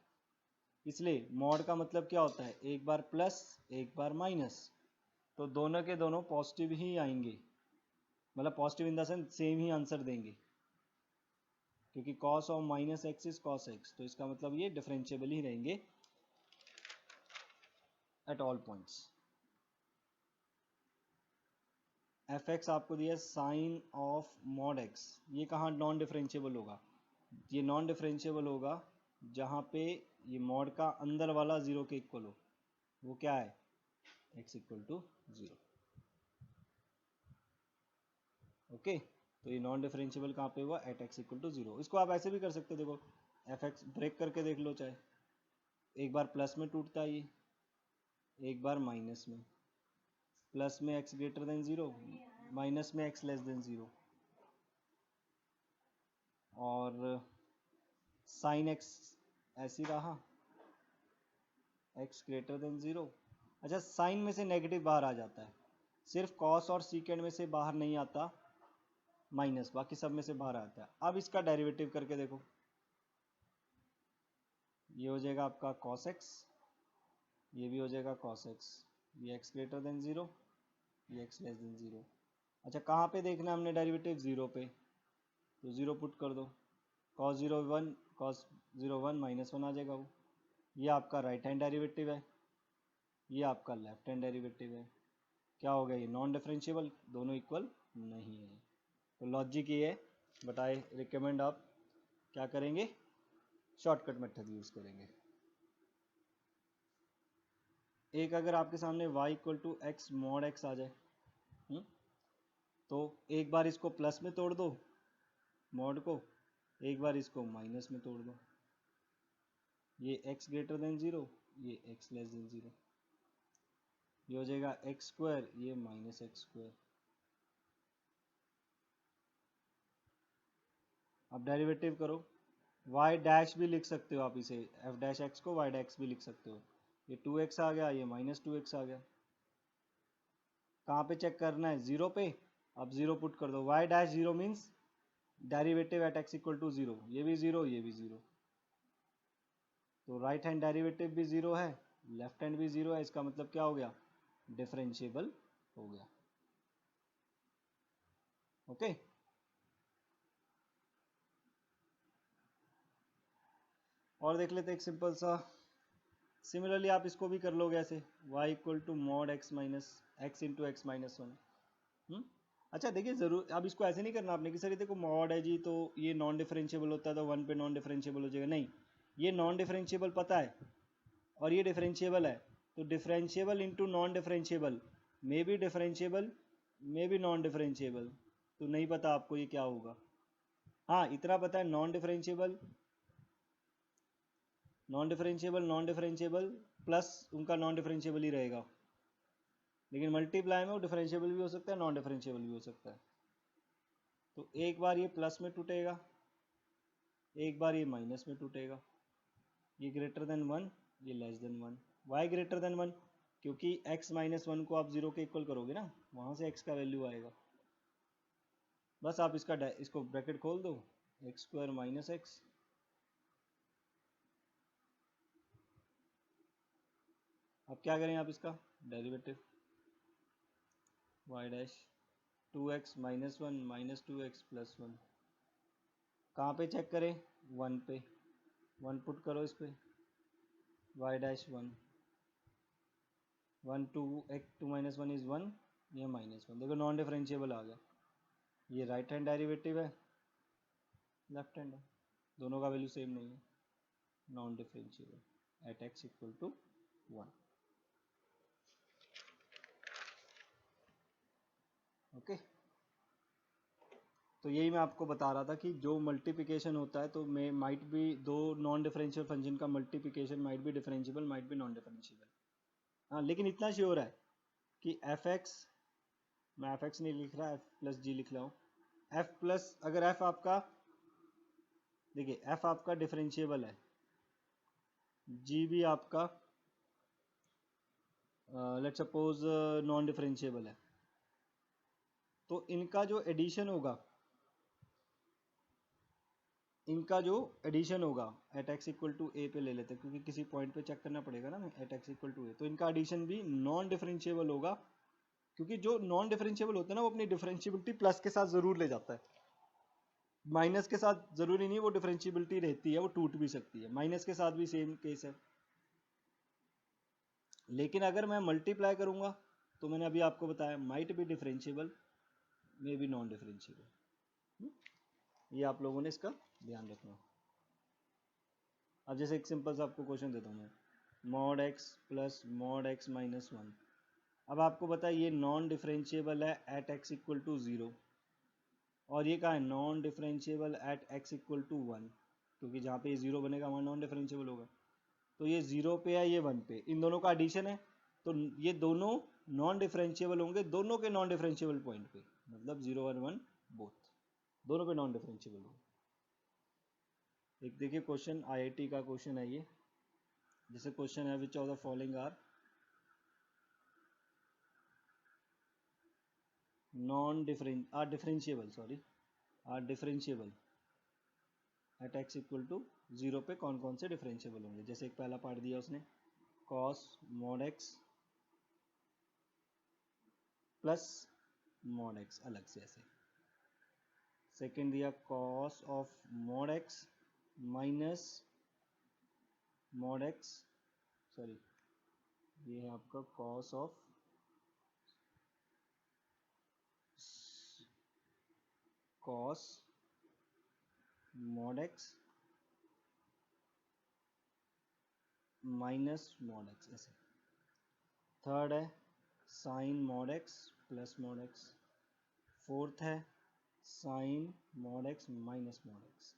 इसलिए मॉड का मतलब क्या होता है, एक बार प्लस एक बार माइनस, तो दोनों के दोनों पॉजिटिव ही आएंगे, मतलब positive in the sense same he answer देंगे, क्योंकि cos of minus x is cos x, तो इसका मतलब ये डिफरेंशिएबल ही रहेंगे at all points. F x आपको दिया साइन ऑफ मॉड एक्स, ये कहाँ नॉन डिफरेंशिएबल होगा, ये नॉन डिफरेंशिएबल होगा जहाँ पे ये मॉड का अंदर वाला जीरो के इक्वल हो, वो क्या है, x equal to zero. Okay, तो ये नॉन डिफरेंशिएबल कहाँ पे हुआ, at x equal to zero. इसको आप ऐसे भी कर सकते हो, देखो एफ एक्स ब्रेक करके देख लो, चाहे एक बार प्लस में टूटता है ये, एक बार माइनस में, प्लस में x greater than zero, minus में x लेस देन जीरो, और साइन x ऐसी रहा, x ग्रेटर देन जीरो। अच्छा, साइन में से नेगेटिव बाहर आ जाता है, सिर्फ कॉस और सीकेंड में से बाहर नहीं आता माइनस, बाकी सब में से बाहर आता है। अब इसका डेरिवेटिव करके देखो, ये हो जाएगा आपका cos x, ये भी हो जाएगा cos x, ये x ग्रेटर देन जीरो, ये x लेस देन जीरो। अच्छा, कहाँ पे देखना है हमने डेरिवेटिव, जीरो पे, तो जीरो पुट कर दो, cos zero one, cos zero one minus one आ जाएगा वो। ये आपका राइट हैंड डेरिवेटिव है, ये आपका लेफ्ट हैंड डेरिवेटिव है। क्या हो गया, ये नॉन डिफरेंशिएबल, दोनों इक्वल नहीं है। तो लॉजिक ये है, बट आई रिकमेंड आप क्या करेंगे, शॉर्टकट मेथड यूज करेंगे। एक अगर आपके सामने y equal to X mod X आ जाए, तो एक बार इसको प्लस में तोड़ दो मॉड को, एक बार इसको माइनस में तोड़ दो, ये x ग्रेटर देन जीरो, ये x लेस देन जीरो, ये हो जाएगा एक्स स्क्वायर, ये माइनस एक्स स्क्वायर। अब डेरिवेटिव करो, y डैश भी लिख सकते हो आप इसे, f डैश x को y डैश भी लिख सकते हो। ये 2x आ गया, ये माइनस 2x आ गया। कहाँ पे चेक करना है, जीरो पे। अब जीरो पुट कर दो, y dash zero means derivative at x equal to zero, ये भी जीरो, ये भी जीरो, तो राइट हैंड डेरिवेटिव भी जीरो है, लेफ्ट हैंड भी जीरो है, इसका मतलब क्या हो गया, डिफरेंशिएबल हो गया। ओके, और देख लेते एक सिंपल सा। सिमिलरली आप इसको भी कर लोगे ऐसे, y equal to mod x minus x into x minus one. अच्छा देखिए, जरूर अब इसको ऐसे नहीं करना आपने कि सर ये देखो मॉड है जी, तो ये नॉन डिफरेंशिएबल होता है तो वन पे नॉन डिफरेंशिएबल हो जाएगा, नहीं, ये नॉन डिफरेंशिएबल पता है और ये डिफरेंशिएबल है, तो differentiable into non differentiable may B differentiable, may B non differentiable, तो नहीं पता आपको ये क्या होगा। हाँ, इतना पता है, non differentiable non differentiable plus उनका नॉन डिफरेंशिएबल ही रहेगा, लेकिन मल्टीप्लाई में वो डिफरेंशिएबल भी हो सकता है, नॉन डिफरेंशिएबल भी हो सकता है। तो एक बार ये प्लस में टूटेगा, एक बार ये माइनस में टूटेगा, ये ग्रेटर देन वन, ये less than one. Y greater than one, क्योंकि x माइनस वन को आप जीरो के इक्वल करोगे ना, वहां से x का वैल्यू आएगा। बस आप इसको ब्रैकेट खोल दो, एक्स स्क्वायर माइनस एक्स, अब क्या करें आप इसका derivative, y dash two x minus one minus two x plus one, कहाँ पे चेक करें, वन पे, वन पुट करो इस पे, y dash one, one two x two minus one is one, ये माइनस वन, देखो नॉन डिफरेंशिएबल आ गया। ये राइट हैंड डेरिवेटिव है, लेफ्ट हैंड है, दोनों का वैल्यू सेम नहीं है, non differentiable at x equal to one. Okay, तो यही मैं आपको बता रहा था कि जो मल्टीप्लिकेशन होता है तो मे माइट बी दो नॉन डिफरेंशियल फंक्शन का multiplication might be differentiable might be non differentiable. हाँ, लेकिन इतना श्योर है कि एफ एक्स, मैं एफ एक्स नहीं लिख रहा, एफ प्लस जी लिख रहा हूँ। एफ प्लस, अगर एफ आपका, देखिए एफ आपका डिफरेंशिएबल है, जी भी आपका लेट्स सपोज नॉन डिफरेंशिएबल है, तो इनका जो एडिशन होगा, इनका जो एडिशन होगा एट एक्स इक्वल टू ए पे ले लेते हैं, क्योंकि किसी पॉइंट पे चेक करना पड़ेगा ना, एट एक्स इक्वल टू ए, तो इनका एडिशन भी नॉन डिफरेंशिएबल होगा, क्योंकि जो नॉन डिफरेंशिएबल होता है ना वो अपनी डिफरेंशिएबिलिटी प्लस के साथ जरूर ले जाता है, माइनस के साथ जरूरी नहीं वो डिफरेंशिएबिलिटी रहती है, वो टूट भी सकती है, माइनस के साथ भी सेम केस है। लेकिन अगर मैं मल्टीप्लाई करूंगा तो मैंने अभी आपको बताया might be differentiable may B non differentiable, ये आप लोगों ने इसका ध्यान रखना। अब जैसे एक सिंपल सा आपको क्वेश्चन देता हूँ मैं, mod x plus mod x minus one, अब आपको पता है ये नॉन डिफरेंशिएबल है at x equal to zero, और ये कहाँ है non differentiable at x equal to one, क्योंकि जहाँ पे ये ज़ीरो बनेगा वहाँ नॉन डिफरेंशिएबल होगा, तो ये ज़ीरो पे है, ये वन पे, इन दोनों का एडिशन है, तो ये दोनों नॉन डिफरेंशिएबल होंगे दोनों के नॉन डिफरेंशिएबल पॉइंट पे, मतलब जीरो वन वन बोथ, दोनों पे नॉन डिफरेंशिएबल होंगे। एक देखिए क्वेश्चन आईआईटी का क्वेश्चन है ये, जैसे क्वेश्चन है which of the following are differentiable at x equal to zero पे कौन कौन से डिफरेंशिएबल होंगे। जैसे एक पहला पार्ट दिया उसने cos mod x plus mod X अलग से ऐसे, सेकेंड दिया cos of mod x minus mod X, sorry ये है आपका cos of cos mod x minus mod X ऐसे, थर्ड है sine mod x plus mod X, fourth है sine mod x minus mod X.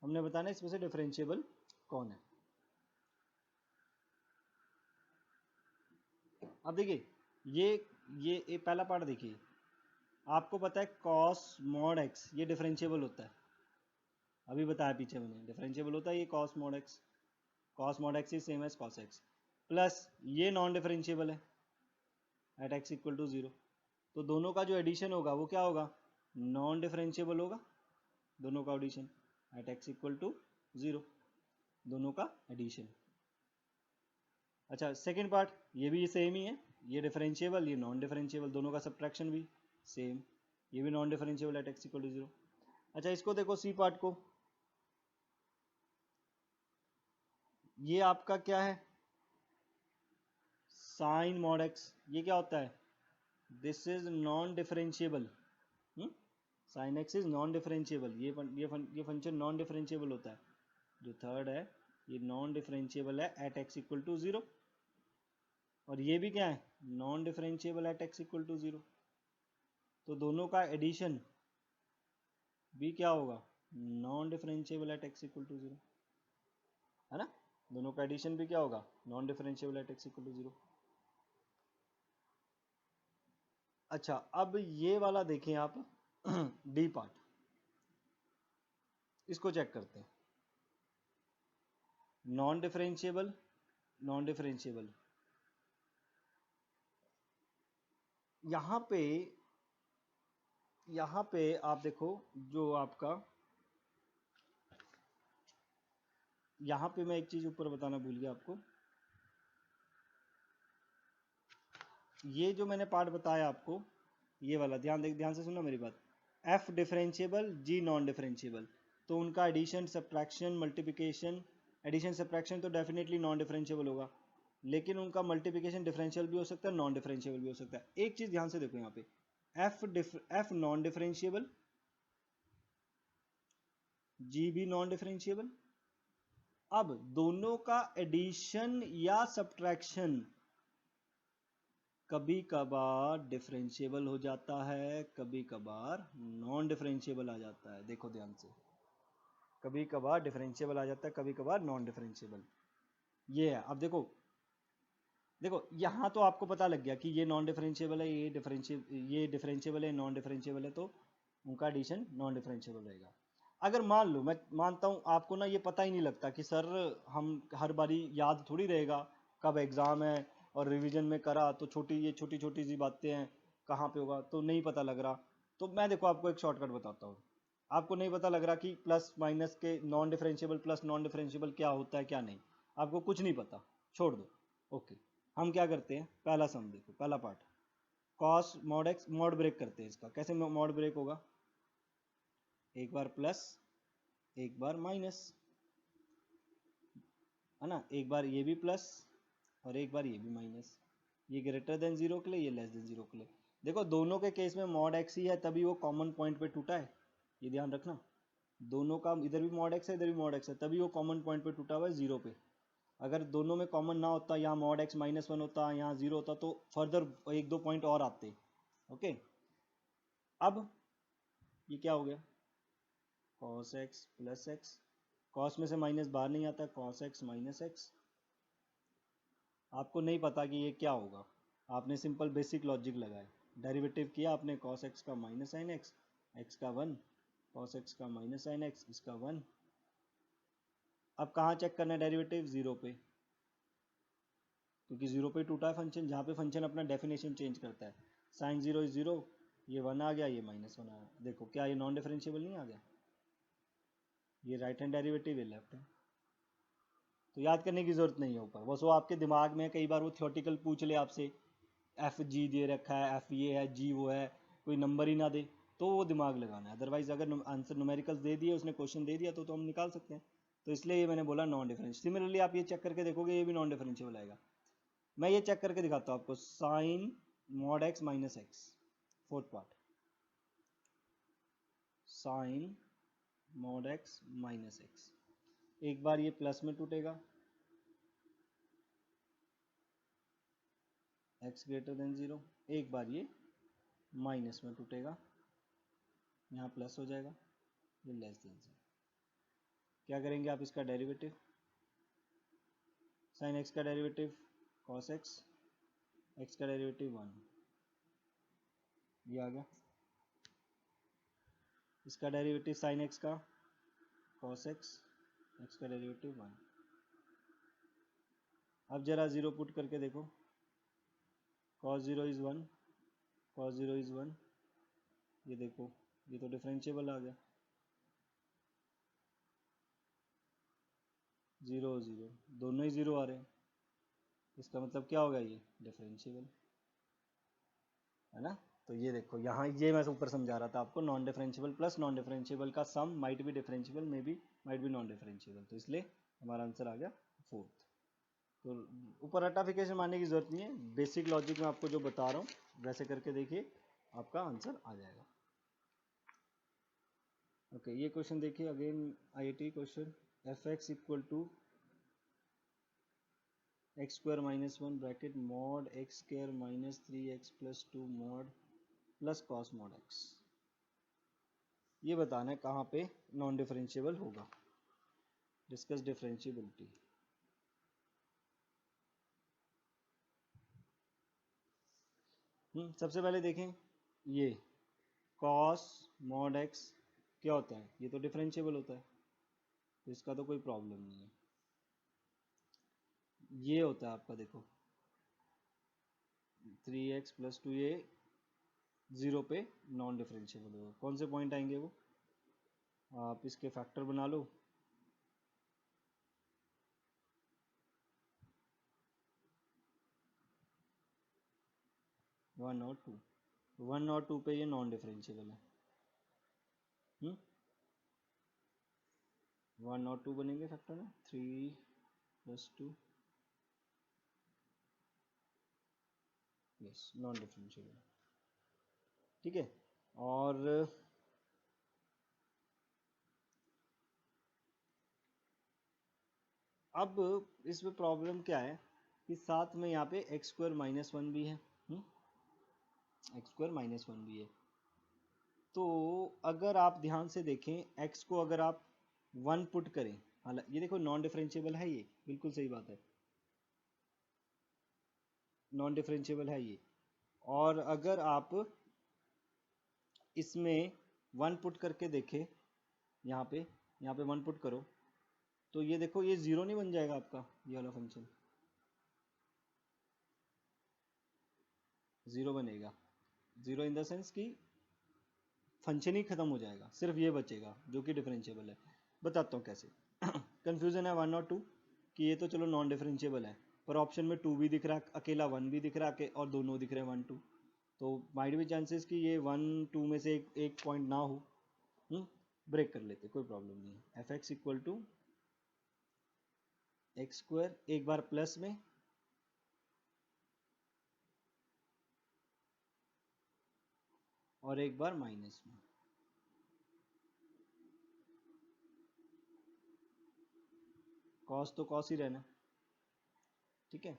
हमने बताना इसमें से डिफरेंशिएबल कौन है। अब देखिए ये पहला पार्ट देखिए, आपको पता है कॉस मॉड एक्स ये डिफरेंशिएबल होता है, अभी बताया पीछे मैंने डिफरेंशिएबल होता है ये cos mod x is same as cos x, plus ये नॉन डिफरेंशिएबल है at x equal to zero, तो दोनों का जो एडिशन होगा वो क्या होगा नॉन डिफरेंशिएबल होगा, दोनों का addition at x equal to zero, दोनों का एडिशन। अच्छा सेकेंड पार्ट ये भी सेम ही है, ये डिफरेंशिएबल ये नॉन डिफरेंशिएबल, दोनों का सब्ट्रैक्शन भी सेम, ये भी non differentiable at x equal to zero. अच्छा इसको देखो सी पार्ट को, ये आपका क्या है साइन मॉड एक्स, ये क्या होता है this is non differentiable, sine x is non differentiable, ये फंक्शन नॉन डिफरेंशिएबल होता है। जो थर्ड है ये नॉन डिफरेंशिएबल है at x equal to zero, और ये भी क्या है non differentiable at x equal to zero, तो दोनों का एडिशन भी क्या होगा non differentiable at x equal to zero, है ना, दोनों का एडिशन भी क्या होगा non differentiable at x equal to zero. अच्छा अब ये वाला देखें आप डी पार्ट, इसको चेक करते हैं, नॉन डिफरेंशिएबल नॉन डिफरेंशिएबल, यहाँ पे आप देखो जो आपका, यहाँ पे मैं एक चीज ऊपर बताना भूल गया आपको, ये जो मैंने पार्ट बताया आपको ये वाला ध्यान से सुनना मेरी बात, f differentiable g non differentiable, तो उनका addition subtraction multiplication, addition subtraction तो डेफिनेटली नॉन डिफरेंशिएबल होगा, लेकिन उनका मल्टीप्लिकेशन डिफरेंशियल भी हो सकता है नॉन डिफरेंशिएबल भी हो सकता है। एक चीज ध्यान से देखो यहाँ पे एफ नॉन डिफरेंशिएबल जी भी नॉन डिफरेंशिएबल, अब दोनों का एडिशन या सब्ट्रैक्शन कभी कभार डिफरेंशिएबल हो जाता है, कभी कभार नॉन डिफरेंशिएबल आ जाता है। देखो ध्यान से, कभी कभार डिफरेंशिएबल आ जाता है, कभी कभार नॉन डिफरेंशिएबल। ये है। अब देखो देखो यहाँ तो आपको पता लग गया कि ये नॉन डिफरेंशिएबल है, ये डिफरेंशिएबल है, नॉन डिफरेंशिएबल है, तो उनका एडिशन नॉन डिफरेंशिएबल रहेगा। अगर मान लो, मैं मानता हूँ आपको ना ये पता ही नहीं लगता कि सर हम हर बारी याद थोड़ी रहेगा कब एग्ज़ाम है, और रिवीजन में करा तो ये छोटी छोटी सी बातें हैं, कहाँ पे होगा तो नहीं पता लग रहा। तो मैं देखो आपको एक शॉर्टकट बताता हूँ। आपको नहीं पता लग रहा कि प्लस माइनस के non differentiable plus non differentiable क्या होता है क्या नहीं, आपको कुछ नहीं पता, छोड़ दो। ओके, हम क्या करते हैं, पहला सम देखो, पहला part, cos mod x, mod break करते हैं इसका। कैसे मॉड ब्रेक होगा, एक बार प्लस एक बार माइनस, है ना, एक बार ये भी प्लस और एक बार ये भी माइनस, ये ग्रेटर देन जीरो के लिए, ये लेस देन जीरो के लिए। देखो दोनों के केस में मॉड एक्स ही है, तभी वो कॉमन पॉइंट पे टूटा है, ये ध्यान रखना। दोनों का, इधर भी मॉड एक्स है इधर भी मॉड एक्स है, तभी वो कॉमन पॉइंट पे टूटा हुआ है जीरो पे। अगर दोनों में कॉमन ना होता, यहाँ मॉड एक्स माइनस वन होता, यहाँ जीरो होता, तो फर्दर एक दो पॉइंट और आते। ओके, अब ये क्या हो गया, cos x plus x, cos में से माइनस बाहर नहीं आता, कॉस एक्स माइनस एक्स। आपको नहीं पता कि ये क्या होगा, आपने सिंपल बेसिक लॉजिक लगाए, डेरिवेटिव किया आपने, कॉस एक्स का माइनस साइन एक्स, एक्स का वन, कॉस एक्स का माइनस साइन एक्स, इसका वन। अब कहाँ चेक करना है डेरिवेटिव, जीरो पे, क्योंकि जीरो पे टूटा है फंक्शन, जहाँ पे फंक्शन अपना डेफिनेशन चेंज करता है। साइन जीरो इज जीरो, ये वन आ गया, ये माइनस वन आ गया। देखो क्या ये नॉन डिफरेंशिएबल नहीं आ गया, ये राइट हैंड डेरिवेटिव, ये लेफ्ट हैंड। तो याद करने की जरूरत नहीं है ऊपर, बस वो आपके दिमाग में, कई बार वो थियोटिकल पूछ ले आपसे, एफ जी दे रखा है, एफ ये है, जी वो है, कोई नंबर ही ना दे, तो वो दिमाग लगाना है। अदरवाइज अगर आंसर न्यूमेरिकल्स दे दिए, उसने क्वेश्चन दे दिया, तो हम निकाल सकते हैं। तो इसलिए ये मैंने बोला नॉन डिफरेंशियल। सिमिलरली आप ये चेक करके देखोगे, ये भी नॉन डिफरेंशियल आएगा। मैं ये चेक करके दिखाता हूँ आपको, sine mod x minus x, fourth part, sine mod x minus x, एक बार ये प्लस में टूटेगा, एक्स ग्रेटर देन जीरो, एक बार ये माइनस में टूटेगा, यहाँ प्लस हो जाएगा, ये लेस देन जीरो। क्या करेंगे आप इसका डेरिवेटिव, साइन एक्स का डेरिवेटिव कॉस एक्स, एक्स का डेरिवेटिव वन, ये आ गया। इसका डेरिवेटिव साइन एक्स का कॉस एक्स, एक्स का डेरिवेटिव वन। अब जरा जीरो पुट करके देखो, cos zero is one, cos zero is one, ये देखो ये तो डिफरेंशिएबल आ गया, जीरो जीरो दोनों ही जीरो आ रहे हैं, इसका मतलब क्या होगा, ये डिफरेंशिएबल है ना। तो ये देखो यहाँ, ये मैं ऊपर समझा रहा था आपको, non differentiable plus non differentiable का sum might be differentiable, may be might be non differentiable, तो इसलिए हमारा आंसर आ गया फोर्थ। तो ऊपर रटाफिकेशन मानने की जरूरत नहीं है, बेसिक लॉजिक में आपको जो बता रहा हूँ वैसे करके देखिए, आपका आंसर आ जाएगा। ओके, ये क्वेश्चन देखिए again, IIT question, f x equal to x square minus one bracket mod x square minus three x plus two mod plus cos mod x, ये बताना है कहाँ पे नॉन डिफरेंशिएबल होगा। Discuss differentiability. सबसे पहले देखें, ये कॉस मॉड एक्स क्या होता है, ये तो डिफरेंशिएबल होता है, तो इसका तो कोई प्रॉब्लम नहीं है। ये होता है आपका, देखो थ्री एक्स प्लस टू, ये जीरो पे नॉन डिफरेंशिएबल होगा। कौन से पॉइंट आएंगे वो, आप इसके फैक्टर बना लो, वन और टू, वन और टू पे ये नॉन डिफरेंशिएबल है। वन और टू बनेंगे फैक्टर में, three plus two, yes non differentiable, ठीक है। और अब इसमें प्रॉब्लम क्या है कि साथ में यहाँ पे एक्स स्क्वायर माइनस वन भी है, एक्स स्क्वायर माइनस वन भी है। तो अगर आप ध्यान से देखें एक्स को अगर आप वन पुट करें, हालांकि ये देखो नॉन डिफरेंशिएबल है, ये बिल्कुल सही बात है, नॉन डिफरेंशिएबल है ये। और अगर आप इसमें वन पुट करके देखें, यहाँ पे वन पुट करो तो ये देखो ये ज़ीरो नहीं बन जाएगा आपका ये वाला फंक्शन, ज़ीरो बनेगा। ज़ीरो इन द सेंस कि फंक्शन ही खत्म हो जाएगा, सिर्फ ये बचेगा जो कि डिफरेंशिएबल है। बताता हूँ कैसे। कन्फ्यूज़न है वन और टू कि ये तो चलो नॉन डिफरेंशिएबल है, पर ऑप्शन में टू भी दिख रहा है, अकेला वन भी दिख रहा है और दोनों दिख रहे हैं वन टू, तो माइट भी चांसेस कि ये वन टू में से एक पॉइंट ना हो। ब्रेक कर लेते, कोई प्रॉब्लम नहीं है। F x equal to x square, एक बार प्लस में और एक बार माइनस में। कॉस तो कॉस ही रहना, ठीक है।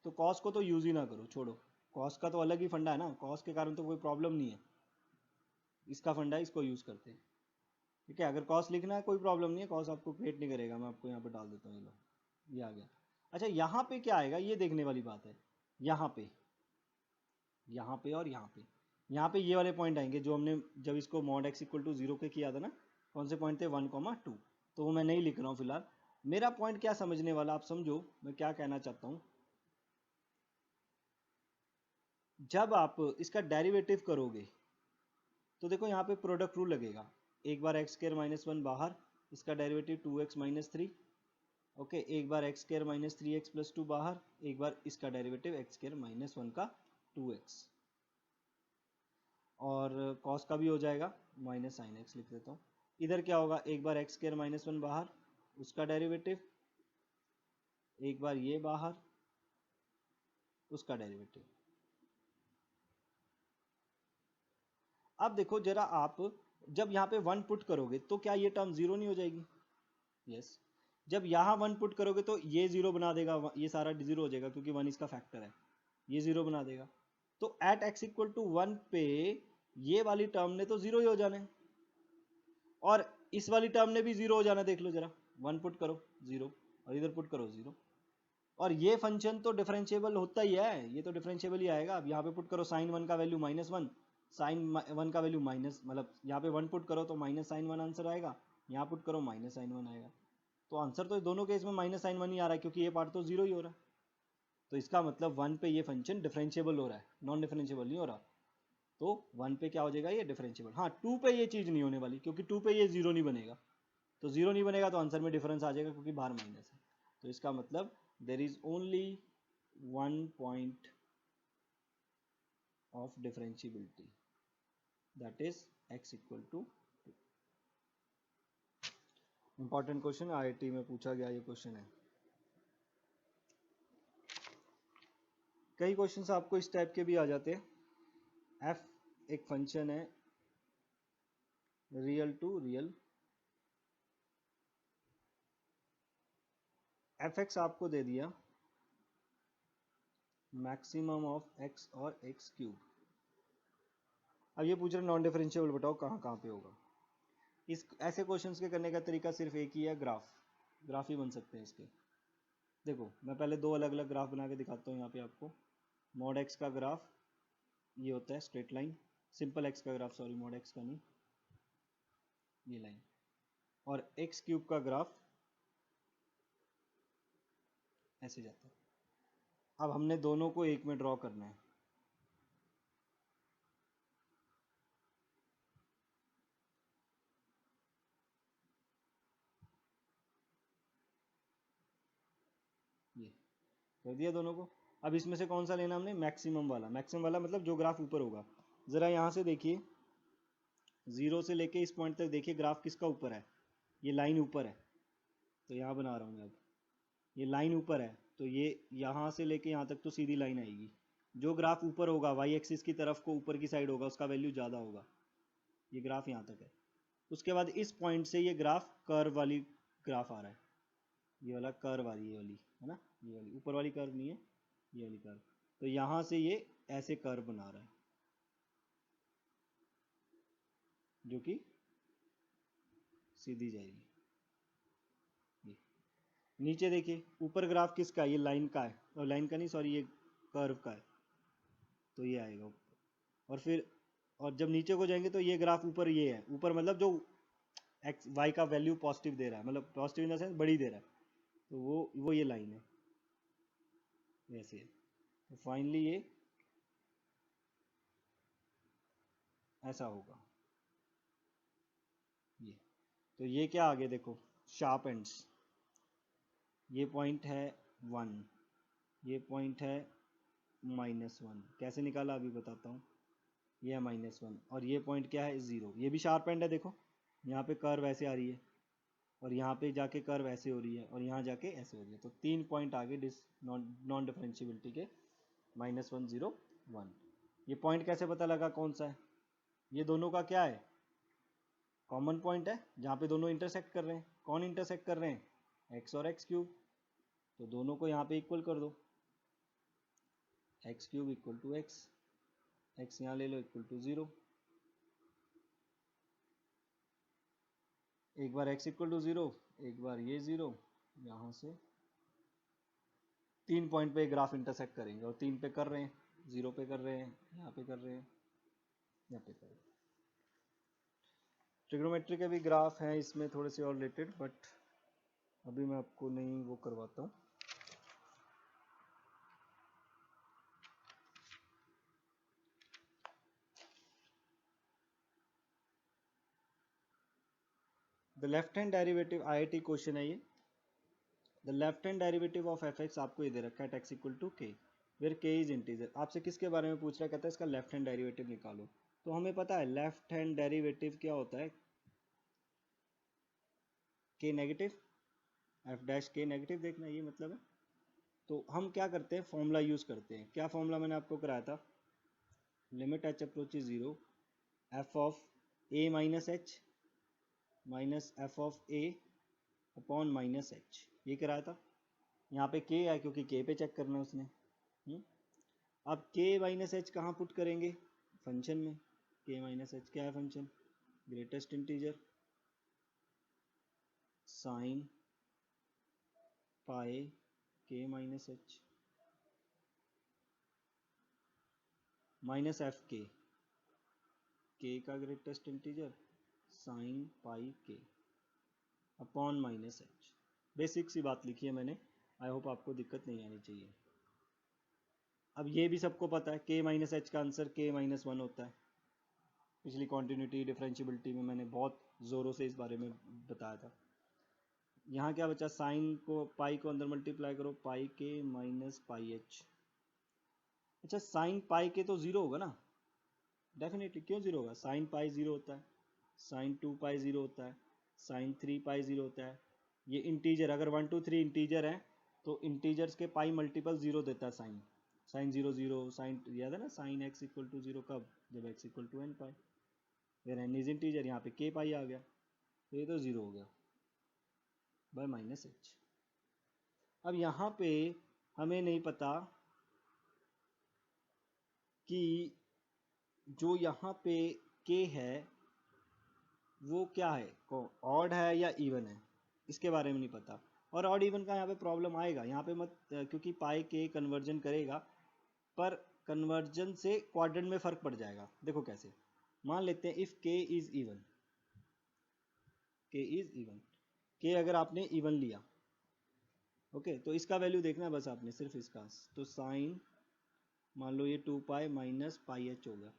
तो कॉस को तो यूज ही ना करो, छोड़ो। कॉस का तो अलग ही फंडा है ना, कॉस के कारण तो कोई प्रॉब्लम नहीं है, इसका फंडा है, इसको यूज करते हैं, ठीक है। अगर कॉस लिखना है कोई प्रॉब्लम नहीं है, कॉस आपको क्रिएट नहीं करेगा, मैं आपको यहाँ पे डाल देता हूँ, ये लो, ये आ गया। अच्छा यहाँ पे क्या आएगा ये देखने वाली बात है। यहाँ पे, यहाँ पे और यहाँ पे, यहाँ पे ये वाले पॉइंट आएंगे जो हमने जब इसको mod x equal to zero के किया था ना, कौन से पॉइंट थे, 1,2। तो वो मैं नहीं लिख रहा हूँ फिलहाल। मेरा पॉइंट क्या समझने वाला, आप समझो मैं क्या कहना चाहता हूँ। जब आप इसका डेरिवेटिव करोगे तो देखो यहाँ पे प्रोडक्ट रूल लगेगा, एक बार एक्स स्क्वायर माइनस वन बाहर, इसका derivative 2x minus three, okay. एक बार X square minus three x plus two बाहर, एक बार इसका derivative X square minus one का 2x, और कॉस का भी हो जाएगा, माइनस साइन एक्स लिख देता हूँ। इधर क्या होगा, एक बार एक्स स्क्वायर माइनस वन बाहर, उसका डेरिवेटिव, एक बार ये बाहर, उसका डेरिवेटिव। अब देखो जरा आप, जब यहाँ पे वन पुट करोगे तो क्या ये टर्म जीरो नहीं हो जाएगी, यस। जब यहाँ वन पुट करोगे तो ये जीरो बना देगा, ये सारा जीरो हो जाएगा क्योंकि वन इसका फैक्टर है, ये जीरो बना देगा। तो at x equal to one पे ये वाली टर्म ने तो जीरो ही हो जाना है, और इस वाली टर्म ने भी जीरो हो जाना, देख लो जरा, वन पुट करो जीरो और इधर पुट करो जीरो, और ये फंक्शन तो डिफरेंशिएबल होता ही है, ये तो डिफरेंशिएबल ही आएगा। अब यहाँ पे पुट करो साइन वन का value minus one, sine one का वैल्यू माइनस, मतलब यहाँ पे वन पुट करो तो माइनस साइन वन आंसर आएगा, यहाँ पुट करो माइनस साइन वन आएगा। तो आंसर तो दोनों केस में माइनस साइन वन ही आ रहा है क्योंकि ये पार्ट तो जीरो ही हो रहा है। तो इसका मतलब वन पे ये फंक्शन डिफरेंशिएबल हो रहा है, नॉन डिफरेंशिएबल नहीं हो रहा। तो वन पे क्या हो जाएगा, ये डिफरेंशिएबल। हाँ, टू पे ये चीज़ नहीं होने वाली क्योंकि टू पे ये जीरो नहीं बनेगा, तो जीरो नहीं बनेगा तो आंसर में डिफरेंस आ जाएगा क्योंकि बाहर माइनस है। तो इसका मतलब there is only one point of differentiability, that is x equal to. Important question, IIT में पूछा गया ये क्वेश्चन है। कई क्वेश्चंस आपको इस टाइप के भी आ जाते हैं। f एक फंक्शन है real to real, f x आपको दे दिया मैक्सिमम ऑफ x और x क्यूब। अब ये पूछ रहे नॉन डिफरेंशिएबल, बताओ कहाँ कहाँ पे होगा। इस ऐसे क्वेश्चंस के करने का तरीका सिर्फ एक ही है, ग्राफ ही बन सकते हैं इसके। देखो मैं पहले दो अलग अलग ग्राफ बना के दिखाता हूँ यहाँ पे आपको। मॉड एक्स का ग्राफ ये होता है स्ट्रेट लाइन, सिंपल एक्स का ग्राफ, सॉरी मॉड एक्स का नहीं, ये लाइन। और एक्स क्यूब का ग्राफ ऐसे जाता है। अब हमने दोनों को एक में ड्रॉ करना है। ये कर दिया दोनों को। अब इसमें से कौन सा लेना हमने, मैक्सिमम वाला। मैक्सिमम वाला मतलब जो ग्राफ ऊपर होगा। ज़रा यहाँ से देखिए, ज़ीरो से लेके इस पॉइंट तक देखिए ग्राफ किसका ऊपर है, ये लाइन ऊपर है। तो यहाँ बना रहा हूँ मैं, अब ये लाइन ऊपर है तो ये यहाँ से लेके यहाँ तक तो सीधी लाइन आएगी। जो ग्राफ ऊपर होगा वाई एक्सिस की तरफ को ऊपर की साइड होगा उसका वैल्यू ज़्यादा होगा। ये ग्राफ यहाँ तक है। उसके बाद इस पॉइंट से ये ग्राफ कर्व वाली ग्राफ आ रहा है, ये वाला कर्व वाली, ये वाली है ना, ये वाली ऊपर वाली कर्व नहीं है, ये वाली कर्व। तो यहाँ से ये ऐसे कर्व बना रहा है, जो कि सीधी जाएगी। ये नीचे देखिए, ऊपर ग्राफ किसका है, ये लाइन का है, और लाइन का नहीं सॉरी, ये कर्व का है, तो ये आएगा ऊपर। और फिर और जब नीचे को जाएंगे तो ये ग्राफ ऊपर, ये है ऊपर, मतलब जो एक्स वाई का वैल्यू पॉजिटिव दे रहा है, मतलब पॉजिटिव इन द सेंस बड़ी दे रहा है, तो वो ये लाइन है, ऐसे है। तो फाइनली ये ऐसा होगा ये। तो ये क्या आ गया देखो, शार्प एंड्स। ये पॉइंट है 1, ये पॉइंट है -1, कैसे निकाला अभी बताता हूँ। ये है -1, और ये पॉइंट क्या है 0, ये भी शार्प एंड है देखो, यहाँ पे कर्व ऐसे आ रही है, और यहाँ पे जाके कर्व ऐसे हो रही है, और यहाँ जाके ऐसे हो रही है, तो 3 पॉइंट आगे नॉन डिफरेंशियबिलिटी के, -1 0 1। ये पॉइंट कैसे पता लगा कौन सा है, ये दोनों का क्या है, कॉमन पॉइंट है, जहाँ पे दोनों इंटरसेक्ट कर रहे हैं। कौन इंटरसेक्ट कर रहे हैं, एक्स और एक्स क्यूब, तो दोनों को यहाँ पे इक्वल कर दो, x cube equal to x, x यहाँ ले लो इक्वल टू 0, एक बार x इक्वल टू 0, एक बार ये 0, यहाँ से 3 पॉइंट पे ग्राफ इंटरसेक्ट करेंगे, और 3 पे कर रहे हैं, 0 पे कर रहे हैं, यहाँ पे कर रहे हैं, यहाँ पे कर रहे हैं। ट्रिग्नोमेट्री के भी ग्राफ हैं इसमें थोड़े से और रिलेटेड, बट अभी मैं आपको नहीं वो करवाता हूँ। The left hand derivative, IIT question है ये। The left hand derivative of F x आपको ये दे रखा है, एक्स इक्वल टू के, वेयर के इज इंटीजर। आपसे किसके बारे में पूछ रहा है, कहता है इसका लेफ्ट हैंड डेरिवेटिव निकालो। तो हमें पता है लेफ्ट हैंड डेरिवेटिव क्या होता है, के नेगेटिव, एफ डैश के नेगेटिव, देखना ये मतलब है। तो हम क्या करते हैं, फॉर्मूला यूज करते हैं। क्या फॉर्मूला मैंने आपको कराया था, limit h approaches 0, F of A minus h minus f of A upon minus h, ये कराया था। यहाँ पे के है क्योंकि के पे चेक करना है उसने। अब के माइनस एच कहाँ पुट करेंगे, फंक्शन में। के माइनस एच क्या है function, greatest integer sine pi के माइनस एच माइनस एफ के का ग्रेटेस्ट इंटीजर साइन पाई के अपॉन माइनस एच। बेसिक सी बात लिखी है मैंने, आई होप आपको दिक्कत नहीं आनी चाहिए। अब ये भी सबको पता है, के माइनस एच का आंसर के माइनस 1 होता है। पिछली कॉन्टिन्यूटी डिफरेंशियबिलिटी में मैंने बहुत ज़ोरों से इस बारे में बताया था। यहाँ क्या बचा, साइन को पाई को अंदर मल्टीप्लाई करो, पाई के माइनस पाई एच। अच्छा साइन पाई के तो 0 होगा ना, डेफिनेटली, क्यों 0 होगा, साइन पाई 0 होता है, साइन 2 पाई 0 होता है, साइन 3 पाई 0 होता है। ये इंटीजर अगर 1 2 3 इंटीजर है तो इंटीजर्स के पाई मल्टीपल 0 देता है साइन, साइन 0 0, साइन याद है ना, साइन एक्स इक्वल टू 0 कब, जब एक्स इक्वल टू एन पाई, फिर एन इज इंटीजर, यहाँ पे के पाई आ गया, तो ये तो 0 हो गया बाय माइनस एच। अब यहाँ पे हमें नहीं पता कि जो यहाँ पे के है वो क्या है, ऑड है या इवन है, इसके बारे में नहीं पता। और ऑड इवन का यहाँ पे प्रॉब्लम आएगा, यहाँ पे मत, क्योंकि पाई के कन्वर्जन करेगा, पर कन्वर्जन से क्वाड्रेंट में फर्क पड़ जाएगा। देखो कैसे, मान लेते हैं इफ के इज इवन, के इज इवन, के अगर आपने इवन लिया, ओके, तो इसका वैल्यू देखना है बस आपने, सिर्फ इसका। तो साइन मान लो ये 2 पाई माइनस पाई एच हो गया,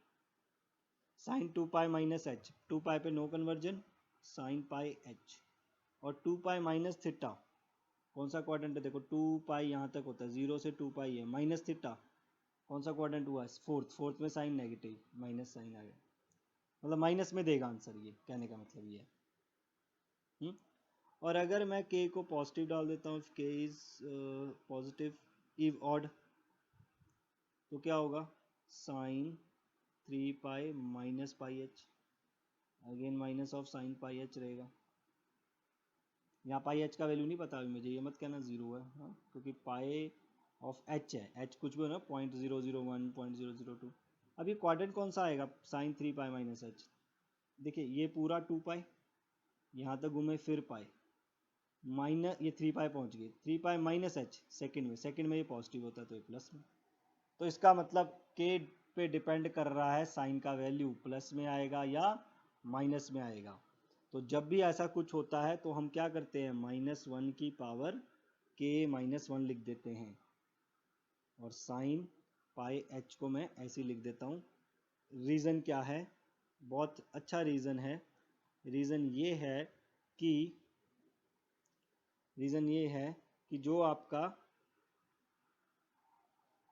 sine 2 pi minus h, 2 pi पे no conversion, sine pi h, और 2 पाई माइनस थीटा, कौन सा क्वाड्रेंट है, देखो 2 पाई यहाँ तक होता है, 0 से 2 पाई है, माइनस थीटा कौन सा क्वाड्रेंट हुआ है, फोर्थ, फोर्थ में साइन नेगेटिव, माइनस साइन आ गया, मतलब माइनस में देगा आंसर, ये कहने का मतलब ये है। और अगर मैं के को पॉजिटिव डाल देता हूँ, के इज पॉजिटिव इव ऑड, तो क्या होगा, sine 3 pi minus pi h, again minus of sine pi h रहेगा। यहाँ पाई एच का वैल्यू नहीं पता अभी मुझे, ये मत कहना 0 है, हाँ, क्योंकि पाई ऑफ एच है, एच कुछ भी हो ना, 0.001 0.002। अब ये क्वाड्रेंट कौन सा आएगा, साइन 3 पाई माइनस एच, देखिए ये पूरा 2 पाई, यहाँ तक घूमे फिर पाई, माइनस ये 3 पाई पहुँच गई, 3 पाई माइनस एच सेकंड में ये पॉजिटिव होता है तो ये प्लस में। तो इसका मतलब के पे डिपेंड कर रहा है साइन का वैल्यू प्लस में आएगा या माइनस में आएगा। तो जब भी ऐसा कुछ होता है तो हम क्या करते हैं, -1 की पावर के -1 लिख देते हैं, और साइन पाई एच को मैं ऐसे लिख देता हूँ। रीज़न क्या है, बहुत अच्छा रीज़न है। रीज़न ये है कि जो आपका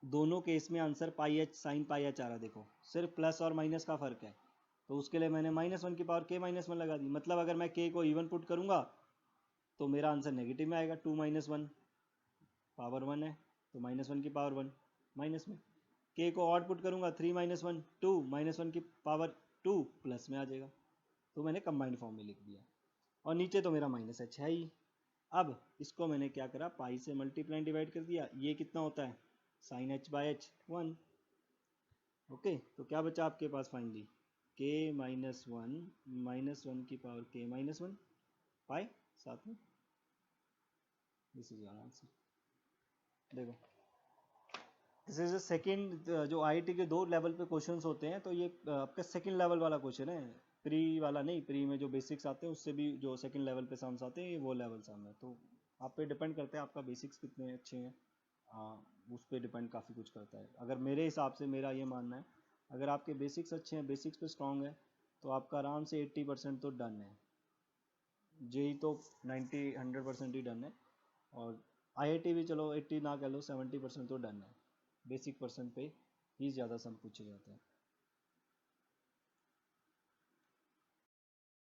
दोनों केस में आंसर पाई एच साइन पाई एच आ रहा है, देखो सिर्फ प्लस और माइनस का फर्क है, तो उसके लिए मैंने -1 की पावर के -1 लगा दी। मतलब अगर मैं के को इवन पुट करूंगा तो मेरा आंसर नेगेटिव में आएगा, 2 - 1 पावर 1 है तो -1 की पावर 1 माइनस में। के को ऑड पुट करूंगा, 3 - 1 2 -1 की पावर 2 प्लस में आ जाएगा। तो मैंने कंबाइंड फॉर्म में लिख दिया, और नीचे तो मेरा -h है ही। अब इसको मैंने क्या करा, पाई से मल्टीप्लाई डिवाइड कर दिया। ये कितना होता है, sine h by h 1। Okay, तो क्या बचा आपके पास फाइनली, के -1 की पावर के -1 पाई साथ में। This is your answer. देखो दिस इज सेकेंड, जो आईआईटी के 2 लेवल पे क्वेश्चंस होते हैं, तो ये आपका सेकेंड लेवल वाला क्वेश्चन है, प्री वाला नहीं। प्री में जो बेसिक्स आते हैं उससे भी जो सेकेंड लेवल पे सम्स आते हैं, ये वो लेवल सम है। तो आप पे डिपेंड करता है आपका बेसिक्स कितने अच्छे हैं, उस पर डिपेंड काफ़ी कुछ करता है। अगर मेरे हिसाब से मेरा ये मानना है, अगर आपके बेसिक्स अच्छे हैं, बेसिक्स पे स्ट्रांग है, तो आपका आराम से 80% तो डन है। जेई तो 90-100% ही डन है, और आईआईटी भी चलो 80 ना कह लो, 70% तो डन है। बेसिक पर्सन पे ही ज़्यादा सम पूछे जाते हैं।